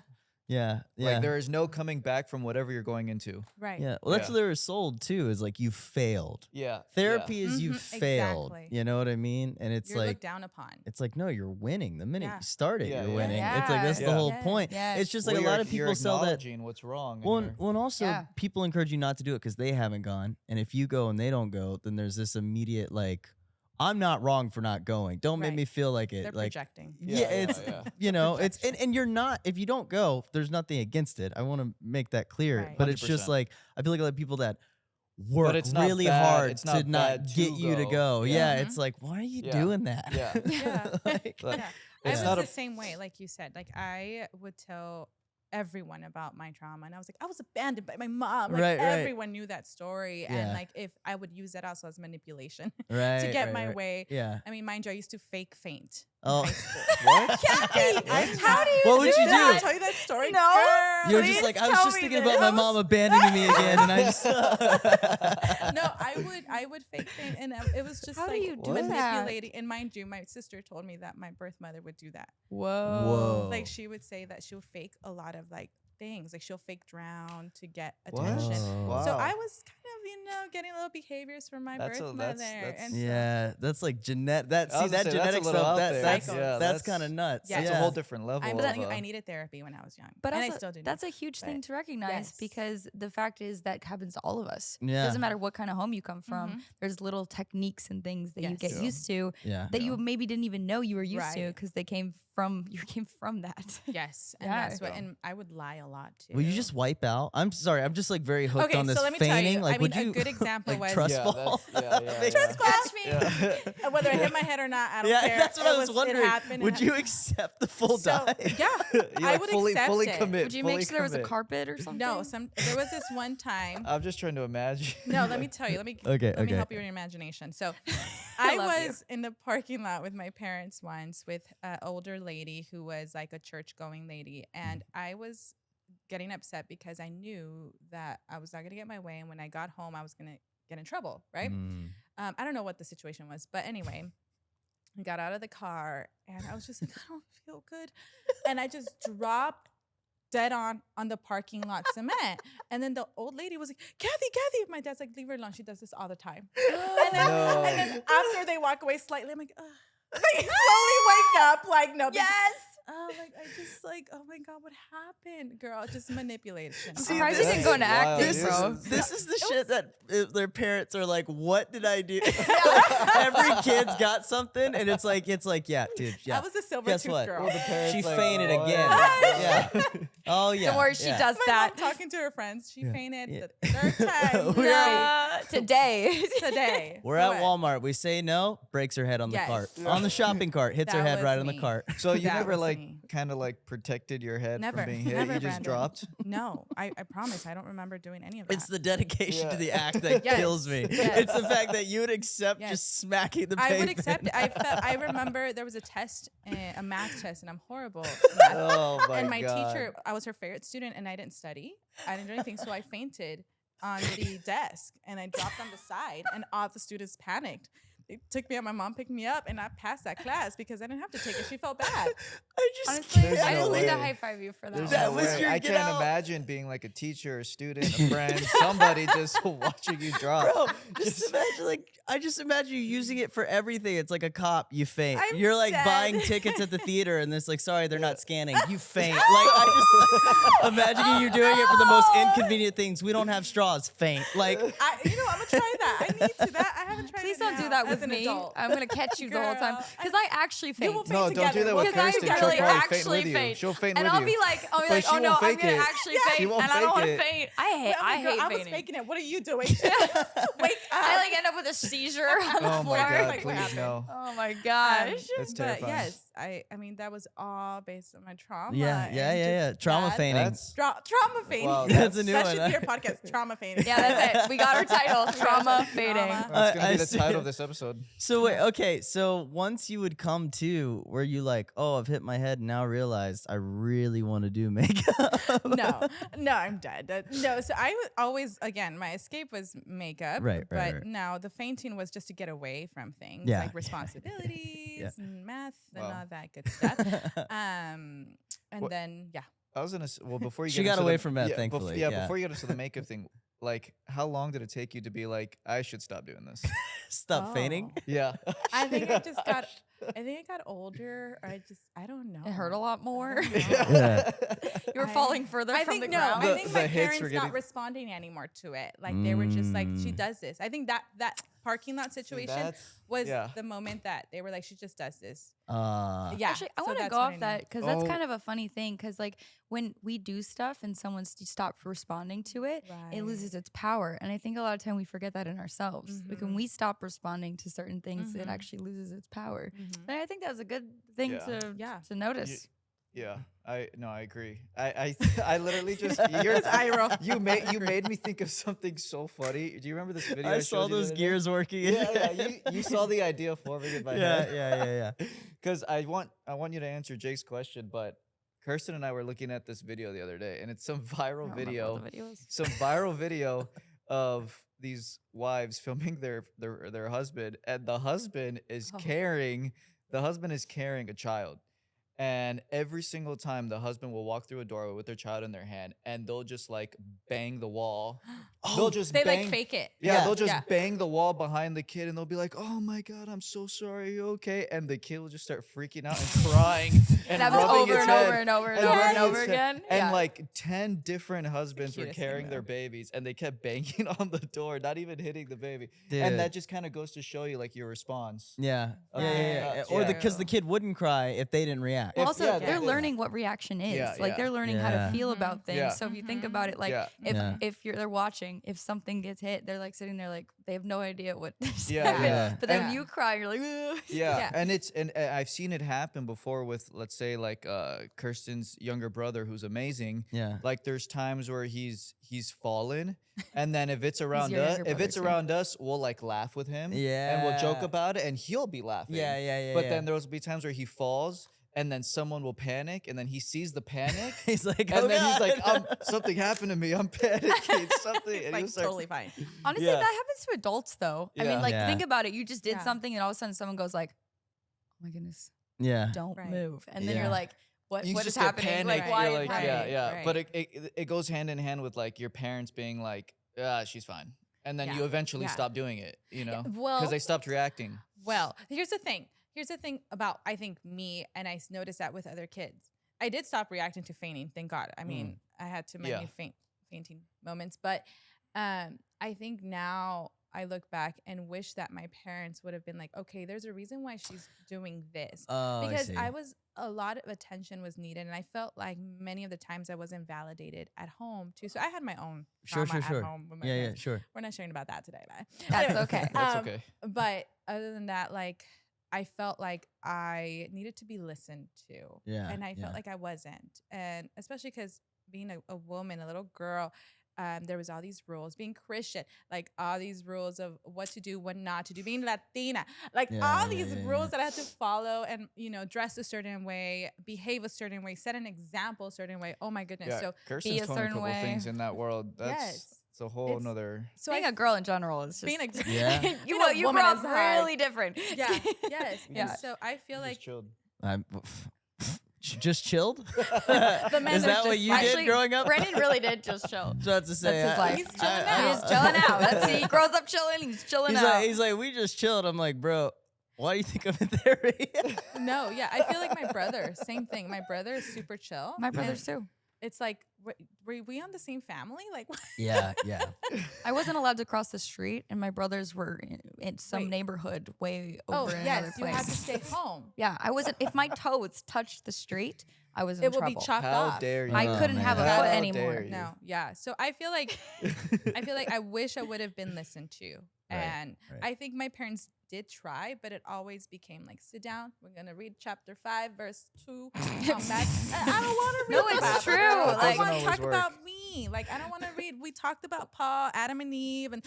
Yeah. Like there is no coming back from whatever you're going into. Right. Yeah. Well, that's Yeah. what they were sold too, is like you failed. Yeah. Therapy is you Mhm, failed. exactly. You know what I mean? And it's You're like looked down upon. it's like, no, you're winning. The minute Yeah. you start it, Yeah, you're yeah. winning. It's like that's the Yeah. whole Yes. point. Yes. It's just like Well, a lot you're- of people you're sell that. acknowledging what's wrong. Well, and and, well, and also Yeah. people encourage you not to do it because they haven't gone. And if you go and they don't go, then there's this immediate like, I'm not wrong for not going. Don't make Right. me feel like it. They're like projecting. it's it's and you're not, if you don't go, there's nothing against it. I want to make that clear. Right. But it's just 100%. like I feel like a lot of people that work it's not really bad- hard it's to not not bad to get you to go. go. Yeah. Yeah, it's like, why are you Yeah. doing that? Yeah. Yeah. Like, Like, Yeah. I it's was not the a- same way, like you said. Like I would tell everyone about my trauma, and I was like, I was abandoned by my mom. Like Right, right. everyone knew that story, Yeah. and like if I would use that also as manipulation right, to get right, my right. way. Yeah. I mean, mind you, I used to fake faint. Oh, What? How do you What would you Did I do? tell you that story? No. Girl. You were Please just like, I was tell just me thinking this. about my mom abandoning me again, and I just. No, I would fake faint, and it was just How do like you do that? manipulating. And mind you, my sister told me that my birth mother would do that. Whoa. Like she would say that she'll fake a lot of like things, like she'll fake drown to get What? attention. Wow. So I was kind of, getting little behaviors from my That's birth a- mother. that's- and so- Yeah, that's like genetic. That I was gonna say, that's a genetic little stuff. out there. That's Yeah, that's kind of nuts. Yeah. It's a whole different level. I'm of, telling you, I needed therapy when I was young, But and also, I still do. that's a huge thing but- to recognize Yes. because the fact is that happens to all of us. Yeah. It doesn't matter what kind of home you come from. Mhm. There's little techniques and things that you Yes. get Yeah. used to Yeah. that you maybe didn't even know you were used to Right. because they came from that. Yes, and Yeah. that's what. Yeah. And I would lie a lot too. Will you just wipe out? I'm sorry. I'm just like very hooked on this so let me feigning. tell you. Like, I mean, would you a good example like was trust Yeah, fall? that's- yeah, Makes yeah. sense. Scratch me. Yeah. whether I hit my head or not. I don't Yeah, care. that's what It I was wondering. It happened. Would you accept the full So, dive? yeah, You, I like, would fully, accept fully it. commit. Would you fully make sure there was a commit. carpet or something? No, there was this one time. I'm just trying to imagine. No, let me tell you. Let me Okay, let me okay. help you with your imagination. So, I I love you. was in the parking lot with my parents once with an older lady who was like a church-going lady, and I was getting upset because I knew that I was not going to get my way, and when I got home, I was going to get in trouble. Right? Mm. I don't know what the situation was, but anyway, I got out of the car, and I was just like, I don't feel good, and I just dropped dead on the parking lot cement. And then the old lady was like, Kathie. My dad's like, leave her alone. She does this all the time. And then, No. and then after they walk away slightly, I'm like, ugh. Like, slowly wake up, like, no. Yes. like I just like, oh my God, what happened, girl? Just manipulation. I'm surprised you didn't go into Wild, acting, dude. bro. This is the shit that their parents are like, what did I do? Every kid's got something, and it's like, yeah, dude, yeah. I was a silver Guess tooth what? girl. Well, the parents She like, fainted what? again. Yeah. Oh yeah. Don't worry, she yeah. does My that. mom talking to her friends. She fainted Yeah. the third time Today. today. We're at What? Walmart. We say no, breaks her head on the Yes. cart. Yeah. On the shopping cart, hits her That head was right on the me. cart. So you That never was like me. kind of like protected your head Never, from being hit. never, You just Brandon. dropped. No, I promise. I don't remember doing any of that. It's the dedication Yeah. to the act that Yes. kills me. Yes. It's the fact that you would accept Yes. just smacking the I pavement. would accept it. I remember there was a test, a math test, and I'm horrible at math. Oh my And my God. teacher, I was her favorite student, and I didn't study. I didn't do anything, so I fainted on the desk, and I dropped on the side, and all the students panicked. They took me out. My mom picked me up, and I passed that class because I didn't have to take it. She felt bad. I just Honestly, can't. There's I no just need to way. high five you for that. There's one. That no was way. your I get can't out. imagine being like a teacher, a student, a friend, somebody just watching you drop. Bro, just imagine I just imagine you using it for everything. It's like a cop, you faint. I'm You're like dead. buying tickets at the theater and it's like, sorry, they're not scanning. You faint. Like I just imagine you doing it for the most inconvenient things. We don't have straws, faint. Like I'm gonna try that. I need to that. I haven't tried. Please it don't do now that as with an me. adult. I'm gonna catch you the whole time Girl, because I actually faint. will faint No, don't do together. that with Because I Kirsten. She'll really probably faint actually with you. faint. She'll faint And with I'll you. be like, But oh she no, won't I'm fake gonna it. actually She faint, won't and I don't fake want to it. faint. I I'm like, hate girl, I was fainting. faking it. What are you doing? Wake up. I like end up with a seizure on the Oh floor. my God, Like, what please happened? no. Oh my gosh. That's But terrifying. yes, I mean that was all based on my trauma. yeah. Trauma fainting. That's Trauma fainting. Wow, That's a new that one. should be your podcast. Trauma fainting. Yeah, that's it. We got our title. Trauma fading. Trauma. That's gonna I be the see. title of this episode. So wait, okay. So once you would come to, were you like, oh, I've hit my head and now realized I really want to do makeup? No, I'm dead. No, so I was always, again, my escape was makeup. Right, But right. now the fainting was just to get away from things Yeah. like responsibilities and math and Wow. all that good stuff. And What- then, yeah. I was gonna well before you She get got into away the, from that, yeah, thankfully, yeah, yeah. before you get into the makeup thing, like how long did it take you to be like I should stop doing this? Stop fainting. Oh. Yeah. I think I just got, older. Or I don't know. It hurt a lot more. I don't know. Yeah. You were falling further I from think the ground. I think The my hits parents were not getting- responding anymore to it. Like they were just like, she Mm. does this. I think that parking lot situation that's- was yeah. the moment that they were like, she just does this. Uh, Yeah. Actually, I so want to that's go what off I know. that because that's Oh. kind of a funny thing. Because like when we do stuff and someone stops responding to it, it loses its power. And I think a lot of time we forget that in ourselves. Like when we stop responding to certain things, it actually loses its power. And I think that's a good thing Yeah. to notice. Yeah. I agree. I literally just His eye roll. you made me think of something so funny. Do you remember this video? I showed saw you the those other day? gears working. in your Yeah, head. you saw the idea forming in my Yeah, head. yeah. Because I want you to answer Jake's question, but Kirsten and I were looking at this video the other day, and it's some I viral don't remember all the videos. some viral video of these wives filming their husband, and the husband is carrying a child. And every single time the husband will walk through a doorway with their child in their hand, and they'll just like bang the wall. They'll just They bang, like fake it. yeah, Yeah. they'll just Yeah. bang the wall behind the kid, and they'll be like, "Oh my God, I'm so sorry. You okay?" And the kid will just start freaking out and crying and That was rubbing over his and head over and over and and over and rubbing over his head. again. And Yeah. like 10 different husbands were cutest thing, carrying their though. babies, and they kept banging on the door, not even hitting the baby. Dude. And that just kind of goes to show you like your response. Yeah. Uh, Yeah. Or yeah. because the kid wouldn't cry if they didn't react. Well, If- also, yeah, they're yeah. learning what reaction is. Yeah, like yeah. they're learning how Yeah. to feel about things. Yeah. So if you think about it, like Yeah. if Yeah. they're watching, if something gets hit, they're like sitting there like they have no idea what just Yeah, happened. yeah. But then Yeah. you cry, you're like, "Ugh." Yeah, Yeah. and I've seen it happen before with, let's say, like Kirsten's younger brother, who's amazing. Yeah. Like there's times where he's fallen, and then if it's around your us, younger if brother, it's too. around us, we'll like laugh with him, and we'll joke Yeah. about it, and he'll be laughing. Yeah. But then there'll be times where he falls, and then someone will panic, and then he sees the panic, he's like, and oh, then he's like, God. something happened to me. I'm panicking. Something, and Like he'll start totally fine. Honestly, Yeah. that happens to adults though. I Yeah. mean, like Yeah. think about it. You just did Yeah. something, and all of a sudden someone goes like, "Oh my goodness, yeah. don't Right. move," and then Yeah. you're like, "What? You What is just get happening? panicked. Like, why You're is like, happening?" happening? But Right. it goes hand in hand with like your parents being like, she's fine, and then Yeah. you eventually Yeah. stop doing it, you know, well- because they stopped reacting. Well, here's the thing about, I think, me, and I noticed that with other kids. I did stop reacting to fainting. Thank God. I mean, I had too many fainting moments, but I think now I look back and wish that my parents would have been like, okay, there's a reason why she's doing this. Oh, Because I a lot of attention was needed. And I felt like many of the times I wasn't validated at home too. So I had my own trauma at home with my parents. Sure. We're not sharing about that today, man. That's okay. That's okay. But other than that, like, I felt like I needed to be listened to. Yeah. And I felt like I wasn't. And especially because being a woman, a little girl, there was all these rules, being Christian, like all these rules of what to do, what not to do, being Latina, like all these rules that I had to follow and, you know, dress a certain way, behave a certain way, set an example a certain way. Oh my goodness. Yeah, So Kirsten's be a told me a certain couple way. things in that world. It's a whole It's- nother. so Being a girl in general is just being a Yeah. you know, you woman grow is up hard. really different. Yeah, yes. Yeah. And so I feel like Just chilled. I'm just chilled. The men Is are that what just- you Actually, did growing up? Brandon really did just chill. So I have to say, That's his life. He's chilling out. He's chilling out. That's he grows up chilling. He's chilling out. He's like, we just chilled. I'm like, bro, why do you think I'm in therapy? no, yeah. I feel like my brother, same thing. My brother is super chill. My and brothers too. It's like, were we on the same family? Like, yeah. I wasn't allowed to cross the street, and my brothers were in some Wait. neighborhood way oh over in yes, another you place. had to stay home. Yeah, I wasn't. If my toes touched the street, I was in It will trouble. be chopped How off. dare you? I Oh, couldn't have a man. foot How anymore. dare you. No, yeah. So I feel like I wish I would have been listened to. And right. I think my parents did try, but it always became like, sit down. We're gonna read chapter 5, verse 2. Come back. I don't want to read. No, the it's Bible. true. I Like- want to Doesn't talk always about me. Like, I don't want to read. We talked about Paul, Adam and Eve, and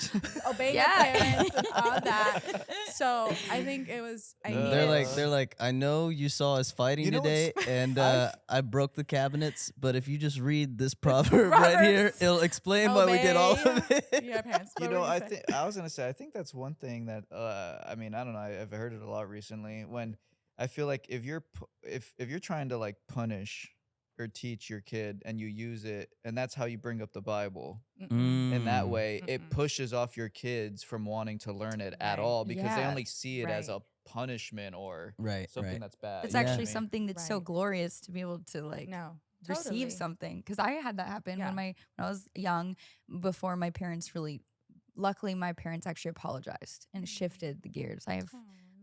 obeying Yeah. your parents and all that. So I think it was. I needed. They're like, I know you saw us fighting You know today, what's- and I broke the cabinets. But if you just read this proverb right here, Proverbs. it'll explain why we did all of Obey it. your parents. You What know, were I saying? think I was gonna say I think that's one thing that I mean I don't know I've heard it a lot recently when I feel like if you're if you're trying to like punish or teach your kid and you use it and that's how you bring up the Bible in that way it Mm-mm. pushes off your kids from wanting to learn it at Right. all because they Yeah. only see it as Right. a punishment or Right, something right. that's bad. It's you know what I actually mean? something that's so Right. glorious to be able to like No. receive Totally. something. Because I had that happen Yeah. when I was young, before my parents really. Luckily, my parents actually apologized and shifted the gears. Oh, love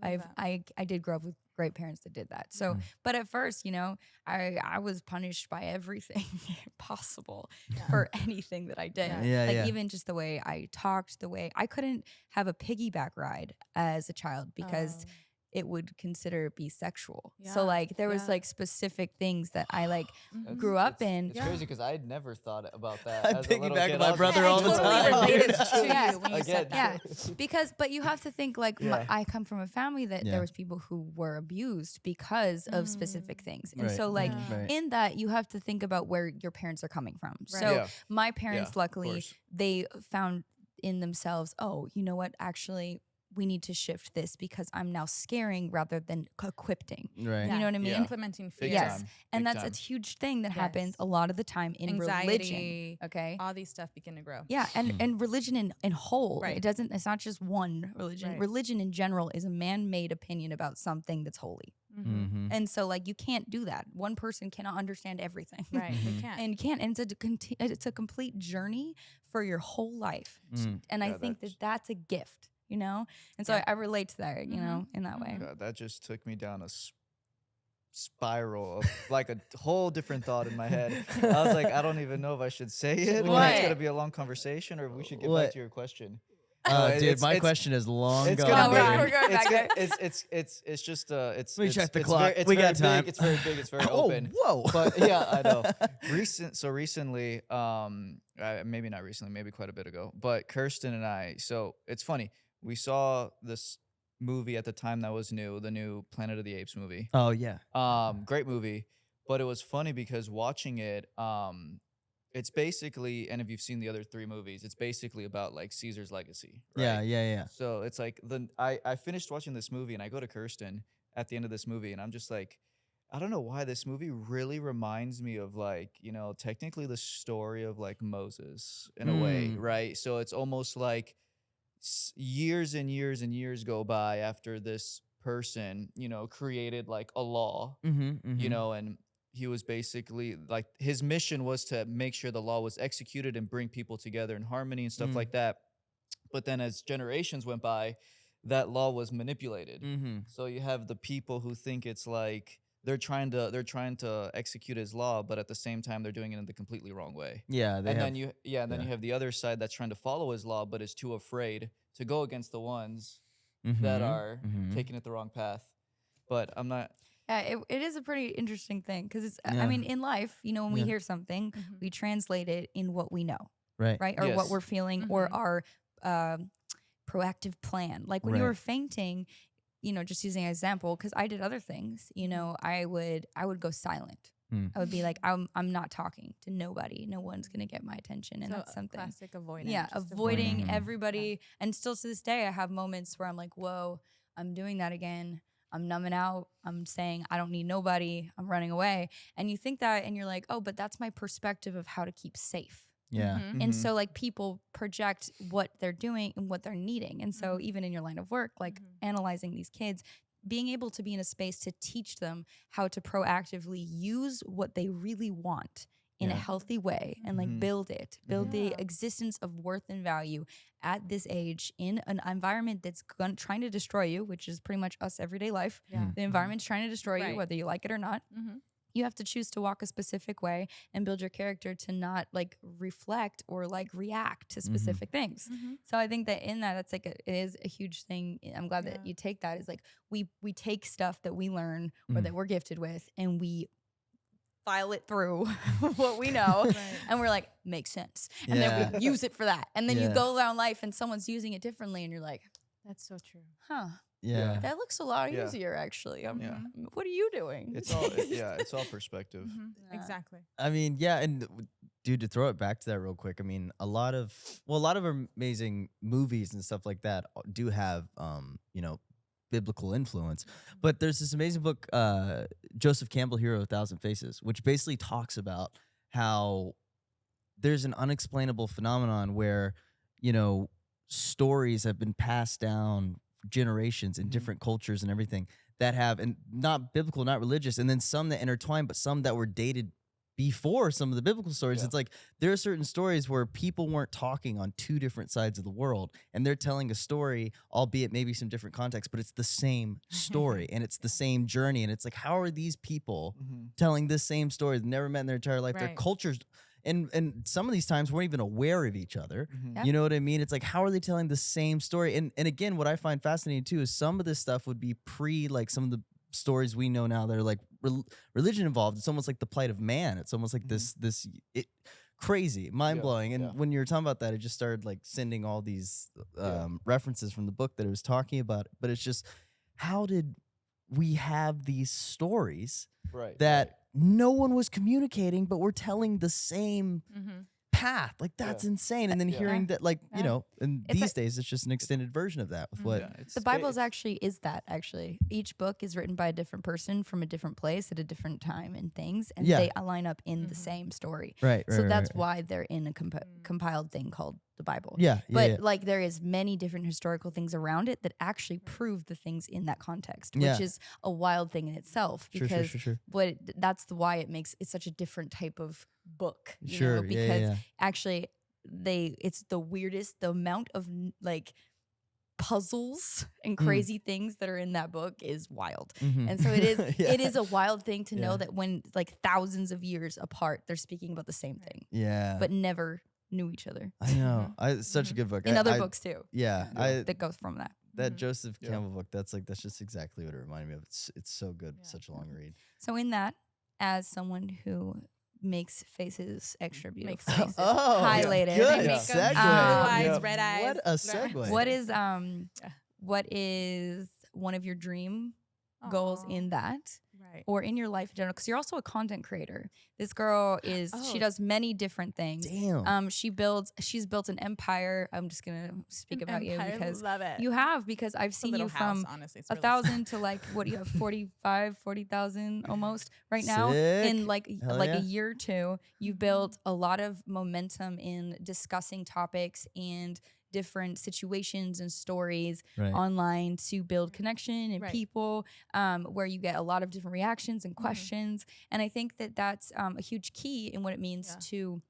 that. I did grow up with great parents that did that. So, but at first, you know, I was punished by everything possible for anything that I did. Yeah, like yeah. even just the way I talked, the way I couldn't have a piggyback ride as a child because Oh. it would consider it be sexual. Yeah, So like there was yeah. like specific things that I like Mhm. grew up it's, in. It's crazy because I had never thought about that. I as a little piggyback kid. my I was brother like, all the totally time. related to you Yeah. when you Again. said that. Yeah, because but you have to think like Yeah. I come from a family that Yeah. there was people who were abused because of specific things, and Right. so like Yeah. Right. in that you have to think about where your parents are coming from. Right. So Yeah. my parents, of luckily, course. they found in themselves, oh, you know what, actually. We need to shift this because I'm now scaring rather than equipping. Right. You know what I mean? Yeah. Implementing fear. Big Yes. time. And Big that's time. a huge thing that happens Yes. a lot of the time in religion. Anxiety. Okay. All these stuff begin to grow. Yeah, and religion in whole. Right. It's not just one religion. Right. Religion in general is a man-made opinion about something that's holy. Mhm. And so like you can't do that. One person cannot understand everything. Right. Mhm. They can't. And you can't, and it's a complete journey for your whole life. Mm. And I Yeah, think that's- that's a gift, you know? And so Yeah. I relate to that, you know, in that way. God, that just took me down a spiral of like a whole different thought in my head. I was like, I don't even know if I should say it. Or What? it's gonna be a long conversation, or if we should get What? back to your question. Dude, it's- my it's- question is long It's gone. gonna be. we're going it's, back gonna- there. it's just it's. Let me it's, check the it's clock. Very, it's We very got time. Big, it's very big. It's very Oh, open. whoa. But yeah, I know. Recently, maybe not recently, maybe quite a bit ago. But Kirsten and I. So it's funny. We saw this movie at the time that was new, the new Planet of the Apes movie. Oh yeah. Great movie. But it was funny because watching it, it's basically, and if you've seen the other 3 movies, it's basically about like Caesar's legacy. Right? Yeah. So it's like I finished watching this movie and I go to Kirsten at the end of this movie and I'm just like, I don't know why this movie really reminds me of like, you know, technically the story of like Moses in a way, right? So it's almost like years and years and years go by after this person, you know, created like a law, Mm-hmm, you know, and he was basically like his mission was to make sure the law was executed and bring people together in harmony and stuff like that. But then as generations went by, that law was manipulated. So you have the people who think it's like they're trying to execute his law, but at the same time they're doing it in the completely wrong way. Yeah, Then you have the other side that's trying to follow his law, but is too afraid to go against the ones that are taking it the wrong path. But I'm not. Yeah, it is a pretty interesting thing because it's. I mean, in life, you know, when we hear something, we translate it in what we know, right, or what we're feeling, or our proactive plan. Like when you were fainting, you know, just using an example, because I did other things. You know, I would go silent. I would be like, I'm not talking to nobody. No one's gonna get my attention, and So that's something. classic avoidance. Yeah, just avoiding everybody. And still to this day, I have moments where I'm like, whoa, I'm doing that again. I'm numbing out. I'm saying I don't need nobody. I'm running away. And you think that, and you're like, oh, but that's my perspective of how to keep safe. Yeah. And so like people project what they're doing and what they're needing. And so even in your line of work, like analyzing these kids, being able to be in a space to teach them how to proactively use what they really want in a healthy way and like build the existence of worth and value at this age in an environment that's trying to destroy you, which is pretty much us everyday life. The environment's trying to destroy you, whether you like it or not. You have to choose to walk a specific way and build your character to not like reflect or like react to specific things. So I think that in that, it's like it is a huge thing. I'm glad that you take that. Is like we take stuff that we learn or that we're gifted with, and we file it through what we know, and we're like, makes sense, and then we use it for that, and then you go around life and someone's using it differently, and you're like, That's so true. huh. Yeah. That looks a lot easier, actually. What are you doing? It's all it's all perspective. Exactly. I mean, yeah, and dude, to throw it back to that real quick, I mean, a lot of amazing movies and stuff like that do have, you know, biblical influence. But there's this amazing book, Joseph Campbell, Hero of a Thousand Faces, which basically talks about how there's an unexplainable phenomenon where, you know, stories have been passed down generations in different cultures and everything that have, and not biblical, not religious, and then some that intertwine, but some that were dated before some of the biblical stories. It's like there are certain stories where people weren't talking on two different sides of the world, and they're telling a story, albeit maybe some different context, but it's the same story and it's the same journey. And it's like, how are these people telling this same story? They've never met in their entire life. Their cultures, and some of these times weren't even aware of each other. You know what I mean? It's like, how are they telling the same story? And again, what I find fascinating too is some of this stuff would be like some of the stories we know now that are like religion involved. It's almost like the plight of man. It's almost like this crazy, mind blowing. And when you were talking about that, it just started like sending all these references from the book that it was talking about. But it's just, how did we have these stories that no one was communicating, but we're telling the same path? Like, that's insane. And then hearing that, like, you know, and these days it's just an extended version of that with what the Bible is that actually each book is written by a different person from a different place at a different time and things, and they line up in the same story. So that's why they're in a compiled thing called the Bible. But like there is many different historical things around it that actually prove the things in that context, which is a wild thing in itself, because that's why it makes it such a different type of book, you know, because actually it's the weirdest, the amount of like puzzles and crazy things that are in that book is wild. And so it is a wild thing to know that when like thousands of years apart, they're speaking about the same thing, but never knew each other. I know. It's such a good book. In other books too. That goes from that. That Joseph Campbell book, that's just exactly what it reminded me of. It's so good. Such a long read. So in that, as someone who makes faces extra beautiful, highlighted, good segue. Blue eyes, red eyes. What a segue. What is one of your dream goals in that? Or in your life in general, because you're also a content creator. This girl she does many different things. Damn. She's built an empire. I'm just gonna speak about you because love it. You have, because I've seen you from honestly, 1,000 to like, what do you have, 40,000 almost right now. Sick. In like a year or two, you've built a lot of momentum in discussing topics and different situations and stories Right. online to build connection and Right. people, where you get a lot of different reactions and questions. And I think that that's a huge key in what it means to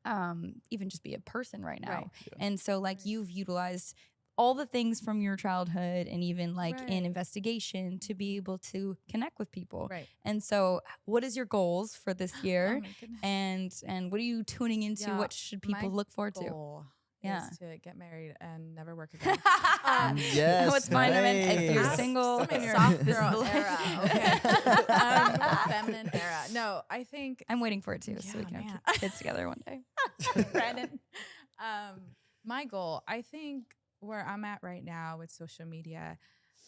even just be a person right now. Right. And so like you've utilized all the things from your childhood and even like in Right. investigation to be able to connect with people. Right. And so what is your goals for this year? Oh my goodness. And what are you tuning into? Yeah, What should people my look forward to? goal Yeah. is to get married and never work again. Yes, What's fine, I mean, if you're nice. single, I'm in your soft, this is girl the era, okay? Feminine era. No, I think I'm waiting for it too, so we Yeah, can man. have kids together one day. Brandon. My goal, I think where I'm at right now with social media,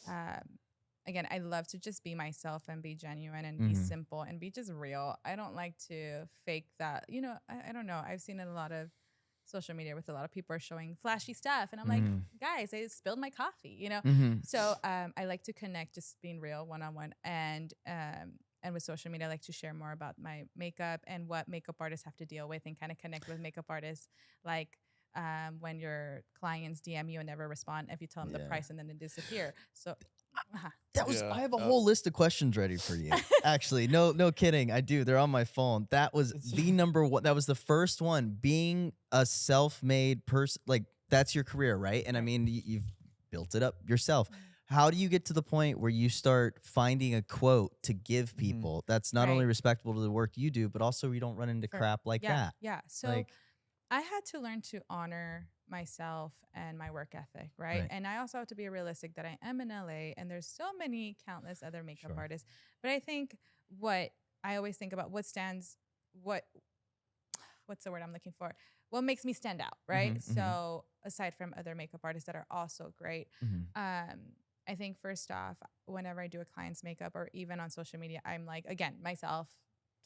again, I love to just be myself and be genuine and be simple and be just real. I don't like to fake that. You know, I don't know. I've seen a lot of social media with a lot of people are showing flashy stuff. And I'm like, guys, I spilled my coffee, you know? So I like to connect, just being real one-on-one. And with social media, I like to share more about my makeup and what makeup artists have to deal with and kind of connect with makeup artists. Like when your clients DM you and never respond if you tell them the price and then they disappear. So That was. Yeah. I have a whole list of questions ready for you. Actually, no kidding. I do. They're on my phone. That was the number one. That was the first one. Being a self-made person, like that's your career, right? And I mean, you've built it up yourself. How do you get to the point where you start finding a quote to give people that's not only Right. respectable to the work you do, but also you don't run into crap like that? Yeah. So Like, I had to learn to honor myself and my work ethic, right? Right. And I also have to be realistic that I am in LA and there's so many countless other makeup Sure. artists. But I think what I always think about what's the word I'm looking for? What makes me stand out, right? So aside from other makeup artists that are also great, I think first off, whenever I do a client's makeup or even on social media, I'm like, again, myself,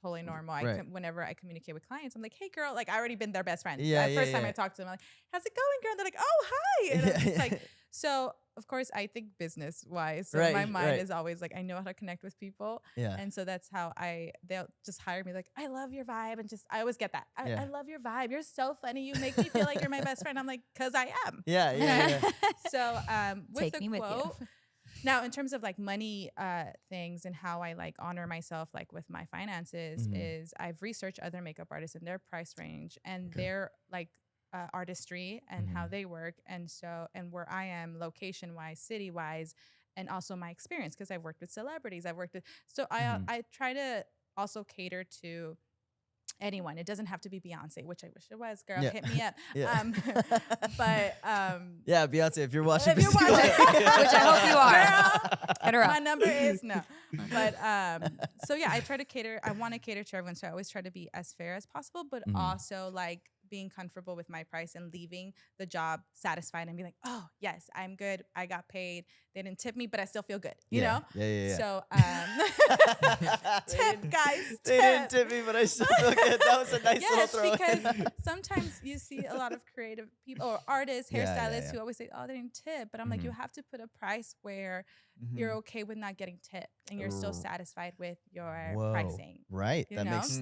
totally normal. Right. Whenever I communicate with clients, I'm like, hey girl, like I already been their best friend. Yeah, First time yeah. I talked to them, I'm like, how's it going, girl? And they're like, oh, hi. And I'm just Yeah. like, so of course I think business wise. So Right, my mind right. is always like, I know how to connect with people. Yeah. And so that's how they'll just hire me like, I love your vibe. And I always get that. Yeah. I love your vibe. You're so funny. You make me feel like you're my best friend. I'm like, cause I am. Yeah. So with Take the me with you. quote, now in terms of like money things and how I like honor myself like with my finances is I've researched other makeup artists and their price range and their like artistry and how they work, and where I am location wise, city wise, and also my experience because I've worked with celebrities. I try to also cater to anyone. It doesn't have to be Beyonce, which I wish it was. Girl, Yeah. hit me up. Yeah. But Yeah, Beyonce, if you're watching if you're this, watching, Which I hope you are. girl, Hit her up. my number is no. But so yeah, I try to cater. I want to cater to everyone, so I always try to be as fair as possible, but also like being comfortable with my price and leaving the job satisfied and be like, oh yes, I'm good. I got paid. They didn't tip me, but I still feel good. You know? Yeah. So tip, guys. They didn't tip me, but I still feel good. That was a nice Yes, little throw. because sometimes you see a lot of creative people or artists, hairstylists who always say, oh, they didn't tip. But I'm like, you have to put a price where you're okay with not getting tipped and you're still satisfied with your pricing. Right. You That know? makes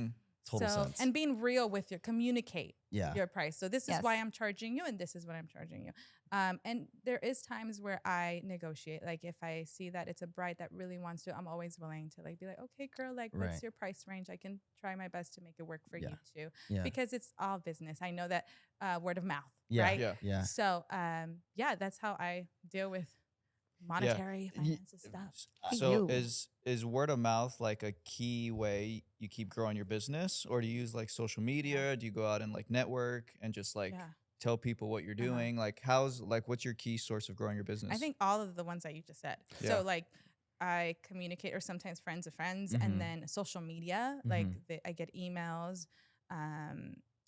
total sense. And being real with communicate Yeah. your price. So this is Yes. why I'm charging you and this is what I'm charging you. And there is times where I negotiate. Like if I see that it's a bride that really wants to, I'm always willing to like be like, okay, girl, like Right. what's your price range? I can try my best to make it work for you too. Yeah. Because it's all business. I know that word of mouth, Yeah. right? Yeah. So that's how I deal with monetary finances stuff. So is word of mouth like a key way you keep growing your business, or do you use like social media? Do you go out and like network and just like tell people what you're doing? Like what's your key source of growing your business? I think all of the ones that you just said. Yeah. So like I communicate, or sometimes friends of friends, and then social media. Like I get emails,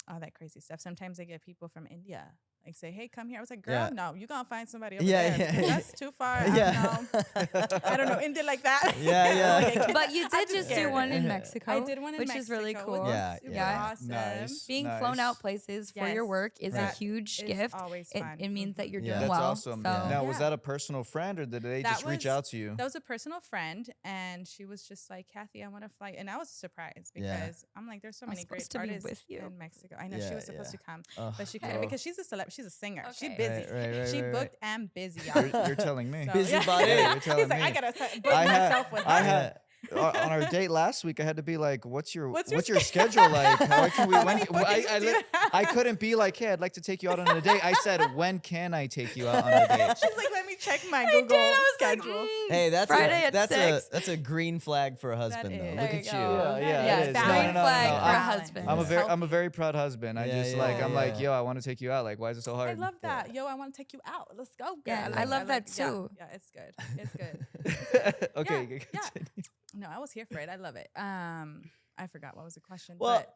all that crazy stuff. Sometimes I get people from India. Like say, hey, come here. I was like, girl, no, you gonna find somebody over there. That's too far. I don't know India like that. Yeah. But you I'm did just do scared. one in Mexico. I did one in which Mexico. is really It cool. was Yeah, super yeah. awesome. Nice. Being flown out places for your Yes. work is a That huge is gift. always It, fun. it means that you're Yeah. doing That's well. awesome. So Now, was Yeah. that a personal friend, or did they That just reach was- out to you? That was a personal friend, and she was just like, Kathie, I want to fly. And I was surprised because I'm like, there's so I'm many great supposed to be artists with you. in Mexico. I know Yeah, she was supposed yeah. to come, Ugh. but she couldn't because she's a celeb. she's a singer. She Okay. busy. Right, She right. booked and busy. Y'all. You're telling me. So, Busybody. Yeah, you're telling He's like, me. I gotta book myself with her. I had on our date last week. I had to be like, "What's your What's your schedule like? How can we?" How many bookings do you have? I couldn't be like, "Hey, I'd like to take you out on a date." I said, "When can I take you out on a date?" She's like, let me check my I Google did. I was like, schedule. Hey, Friday at that's 6. that's a green flag for a husband though. is. Look There at you you. go. Yeah, it is. green No, no, no, flag no. for a I'm- husband. I'm a very proud husband. I Yeah, just yeah, like I'm like, yeah. yo, I want to take you out. Like, why is it so hard? I love that. Yo, I want to take you out. Let's go, girl. Yeah, I love that yeah, too. Yeah, it's good. It's good. Okay, Yeah, continue. yeah. No, I was here for it. I love it. I forgot what was the question. Well, but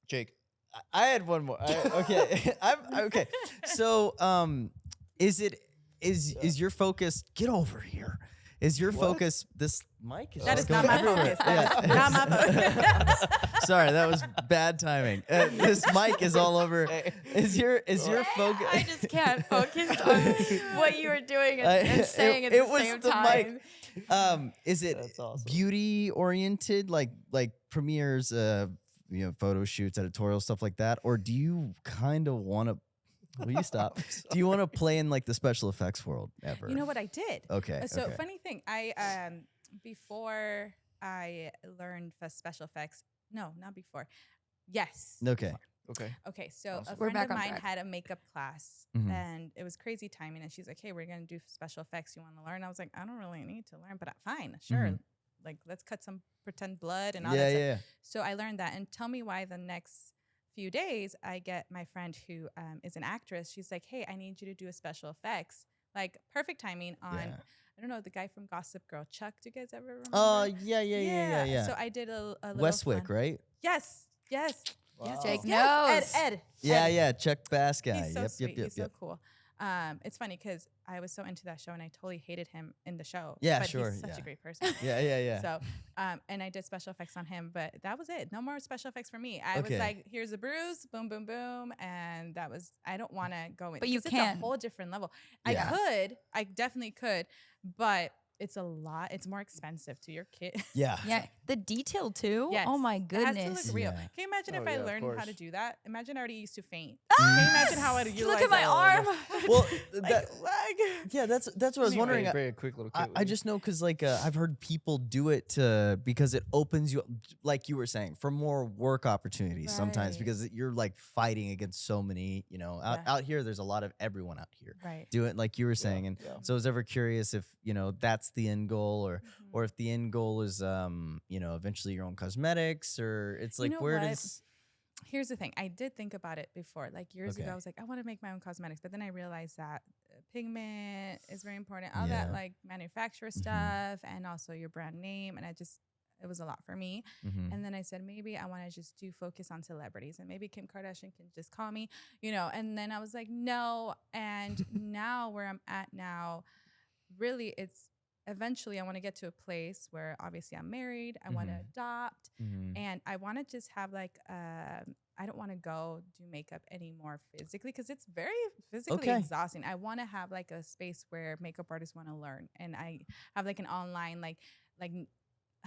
Jake. I had one more. Okay, I'm okay. So, is your focus? Get over here. Is your What? focus this mic? that just is not going my everywhere. focus. That is not my focus. Sorry, that was bad timing. This mic is all over. Is your focus? I just can't focus on what you were doing and saying at the was same the time. mic. Is it That's awesome. beauty oriented, like premieres, photo shoots, editorial stuff like that, or do you kind of want to? Will you stop? Do you want to play in like the special effects world ever? You know what I did? Okay. So okay. funny thing, I before I learned for special effects. No, not before. Yes. Okay. Okay. Okay, so Awesome. a We're friend back of on mine track. had a makeup class, Mhm. and it was crazy timing. And she's like, "Hey, we're gonna do special effects. You want to learn?" I was like, "I don't really need to learn, but fine, sure. Mhm. Like, let's cut some pretend blood and all Yeah, that stuff." yeah. So I learned that. And tell me why the next few days I get my friend who is an actress. She's like, "Hey, I need you to do a special effects." Like perfect timing on. Yeah. I don't know the guy from Gossip Girl, Chuck. Do you guys ever remember? Oh, yeah. So I did a little Westwick, fun- right? Yes. Yes. Wow. Take Yes. notes. Ed. Yeah, Ed. yeah. Chuck Bass guy. He's so yep, sweet. yep, yep, He's yep. so cool. It's funny because I was so into that show and I totally hated him in the show. Yeah, but sure, He's such yeah. a great person. Yeah, yeah, yeah. So, and I did special effects on him, but that was it. No more special effects for me. I Okay. was like, here's a bruise, boom, boom, boom, and that was. I don't want to go in. But you 'cause can. It's a whole different level. Yeah. I definitely could, but it's a lot. It's more expensive to your kid. Yeah. Yeah, the detail too. Yes. Oh my It has to goodness. look real. Yeah. Can you imagine Oh, if I yeah, of learned how course. to do that? Imagine I already used to faint. Can you imagine how I'd utilize Look at my that? arm. Well, Like, that, leg. yeah, that's what I was wondering. Very quick little kid. I just know because like I've heard people do it because it opens you up, like you were saying, for more work opportunities sometimes Right. because you're like fighting against so many, out, Yeah. out here there's a lot of everyone out here Right. doing it like you were saying. And yeah. so I was ever curious if, that's the end goal or if the end goal is, eventually your own cosmetics or it's like know where what? does, Here's the thing. I did think about it before. Like years ago, Okay. I was like, I want to make my own cosmetics. But then I realized that pigment is very important. All Yeah. that like manufacturer stuff and also your brand name. And it was a lot for me. Mhm. And then I said, maybe I want to just focus on celebrities and maybe Kim Kardashian can just call me, and then I was like, no. And now where I'm at now, really it's eventually I want to get to a place where obviously I'm married. I want to Mhm. adopt Mhm. and I want to just have like, I don't want to go do makeup anymore physically because it's very physically Okay. exhausting. I want to have like a space where makeup artists want to learn and I have like an online, like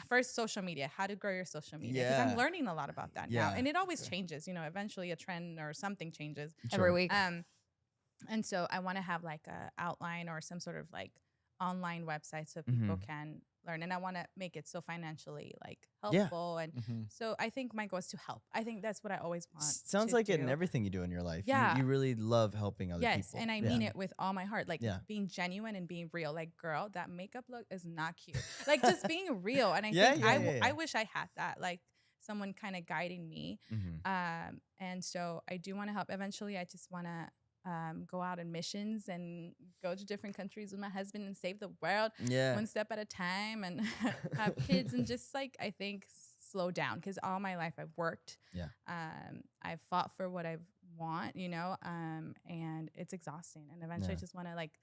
first social media, how to grow your social media. Because Yeah. I'm learning a lot about that Yeah. now. And it always Okay. changes, eventually a trend or something changes. Every Sure. week. And so I want to have like a outline or some sort of like online website so people Mhm. can learn. And I want to make it so financially like Yeah. helpful. And Mhm. so I think my goal is to help. I think that's what I always want. Sounds to like it in do. everything you do in your life. Yeah. You really love helping other Yes, people. and I Yeah. mean it with all my heart. Like Yeah. being genuine and being real. Like, girl, that makeup look is not cute. Like just being real. And I Yeah, think yeah, yeah, yeah. I wish I had that. Like someone kind of guiding me. Mhm. And so I do want to help. Eventually, I just want to go out on missions and go to different countries with my husband and save the world Yeah. one step at a time and have kids and just like I think slow down because all my life I've worked. Yeah. I've fought for what I want, and it's exhausting. And eventually, Yeah. I just want to like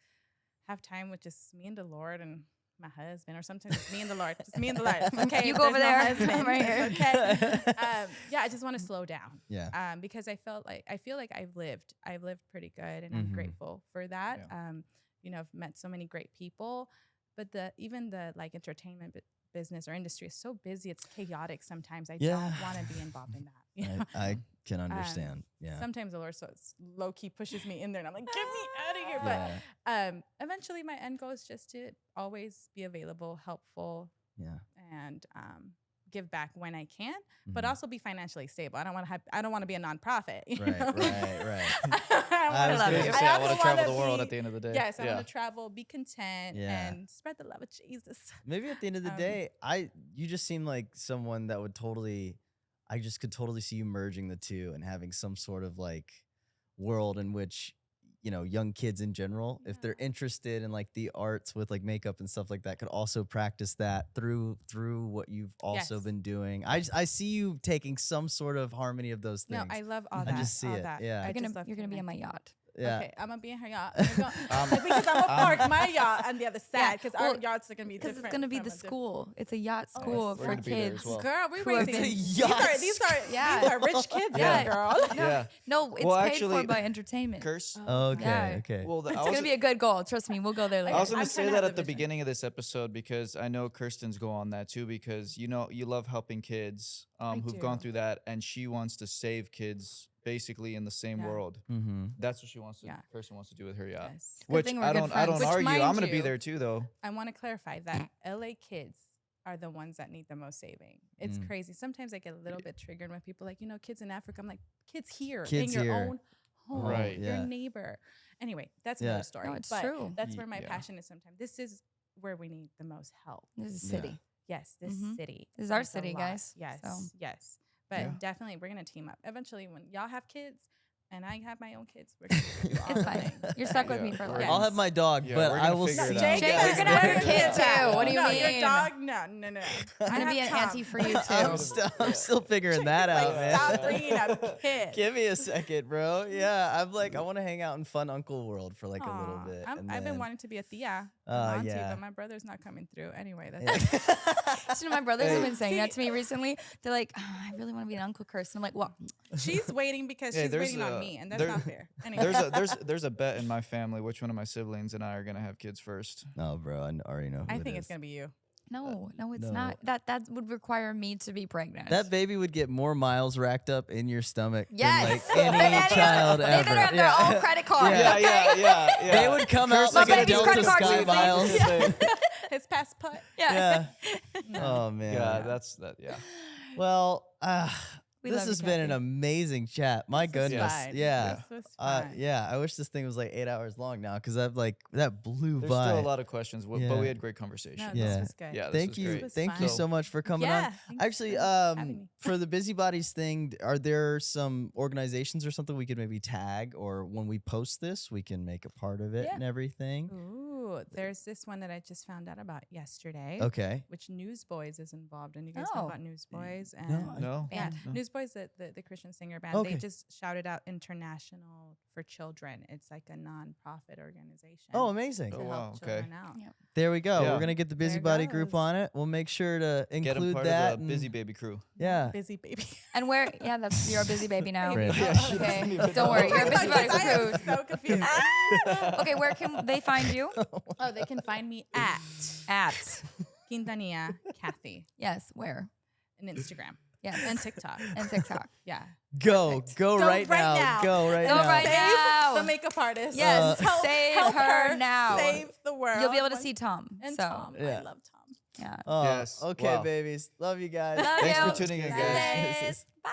have time with just me and the Lord and my husband, or sometimes it's me and the Lord, just me and the Lord. It's okay. You if go over there's there. no I'm right husband, here. it's okay. Yeah, I just want to slow down. Yeah. Because I feel like I've lived pretty good, and Mhm. I'm grateful for that. Yeah. I've met so many great people, but even the like entertainment business or industry is so busy. It's chaotic sometimes. I Yeah. don't want to be involved in that. You know? I can understand. Yeah. Sometimes the Lord so low key pushes me in there, and I'm like, get me out of here. Yeah. But eventually, my end goal is just to always be available, helpful, Yeah. and give back when I can, but Mhm. also be financially stable. I don't want to be a nonprofit. You Right, know? right. I was love going you. to say, I also want to travel wanna the world be- at the end of the day. Yes, I want to travel, be content, Yeah. and spread the love of Jesus. Maybe at the end of the day, you just seem like someone that would totally, I just could totally see you merging the two and having some sort of like world in which, you know, young kids in general, if they're Yeah. interested in like the arts with like makeup and stuff like that, could also practice that through what you've also Yes. been doing. I see you taking some sort of harmony of those things. No, I love all I that. just see all it, that. yeah. I You're just love gonna be on my connecting. yacht. Yeah. Okay, I'm gonna be in her yacht. Because I'm gonna park my yacht on the other side because our well, yachts are gonna be Because different. it's gonna be from the a different- school. It's a yacht Oh, school we're for gonna be there kids. as well. Girl, we Who have raising been- these Yacht are these are rich kids, Yeah. girl. Yeah. No, it's Well, paid actually, for by entertainment. Curse. Okay. Yeah. Okay. Well, It's gonna be a good goal. Trust me, we'll go there later. I was going I'm to say trying to that have at the the vision. beginning of this episode because I know Kirsten's go on that too because you know you love helping kids who've gone do. through that and she wants to save kids basically in the same Yeah. world. Mm-hmm. That's what she wants to. Yeah. Kirsten wants to do with her yacht. Yes. Good Which thing we're I good don't friends. Which, argue. I'm mind going to be you, there too though. I want to clarify that LA kids are the ones that need the most saving. It's Mm. crazy. Sometimes I get a little bit triggered when people are like, you know, kids in Africa. I'm like, kids here Kids in your here. own home, Right. your Yeah. neighbor. Anyway, that's Yeah. another story. No, it's but true. that's where my Yeah. passion is sometimes. This is where we need the most help. This is Yeah. city. Yes, this Mhm. city. This is our needs a city, lot. guys, Yes, so. yes. But Yeah. definitely, we're gonna team up. Eventually, when y'all have kids and I have my own kids, we're gonna do It's awesome fine. things. You're stuck with Yeah, me for we're life. I'll have my dog, Yeah, but we're I gonna will figure see. it out. Jake, Jake, is you're gonna there. have a kid too. What do you no, mean? Your dog? No. I'm I gonna be have an Tom. auntie for you I'm, too. still figuring that Like, out, man. stop bringing up kids. Give me a second, bro. Yeah, I'm like, I want to hang out in fun uncle world for like a little Aw, bit. I've and been then- wanting to be a tia, Oh, auntie, yeah. but my brother's not coming through. Anyway, that's Yeah. So my brothers have Hey. been saying that to me recently. They're like, "Oh, I really want to be an Uncle Kirsten. I'm like, well, she's waiting because Hey, she's there's waiting on a- me, and that's there- not fair. Anyway, There's a bet in my family which one of my siblings and I are going to have kids first. No, bro, I already know. Who I it think is. it's gonna be you. no, it's no. not. That would require me to be pregnant. That baby would get more miles racked up in your stomach Yes. than like any child They ever. better have their own credit card. Yeah. Okay? yeah. They would come out My like a baby's Delta credit card Sky too, Miles. please. His past putt. Yeah. Yeah. Oh man. Yeah, that's that. Yeah. Well, We this love has you, been an Kathie. amazing chat. My This was goodness. fun. Yeah. This was fun. Yeah. I wish this thing was like 8 hours long now because I've like that blew There's by. still a lot of questions, but Yeah. we had great conversation. No, Yeah. this was good. Yeah, this Thank was you. great. was Thank you fun. so much for coming Yeah, on. thanks Actually, for having me. for the Busybodies thing, are there some organizations or something we could maybe tag, or when we post this, we can make a part of it Yeah. and everything? Ooh, there's this one that I just found out about yesterday. Okay. Which Newsboys is involved in. You guys know Oh. about Newsboys? And No. yeah, Band. No. Newsboys, the Christian singer band. Okay. They just shouted out International for Children. It's like a non-profit organization. Oh, amazing. to Oh, help wow, okay. children out. Yeah. There we go. Yeah. We're gonna get the There it Busybody group goes. on it. We'll make sure to Get them include part that. of the and- Busy Baby crew. Yeah. Busy baby. And where? Yeah, that's you're a busy baby now. Great. Yeah, she doesn't Okay, even don't worry. know. You're a busybody I am crew. so confused. Okay, where can they find you? Oh, they can find me at Quintanilla Kathie Yes, where? on Instagram Yes, and TikTok. and TikTok. Yeah. Go Go right right now. now. Go right Go now. right Save now. the makeup artist. Yes, Help- save help her now. Save the world. You'll be able to see Tom. And so, Tom. Yeah. I love Tom. yeah. Oh, Yes. okay, Wow. babies. Love you guys. Love Thanks you. for tuning in, guys. Yes. Bye.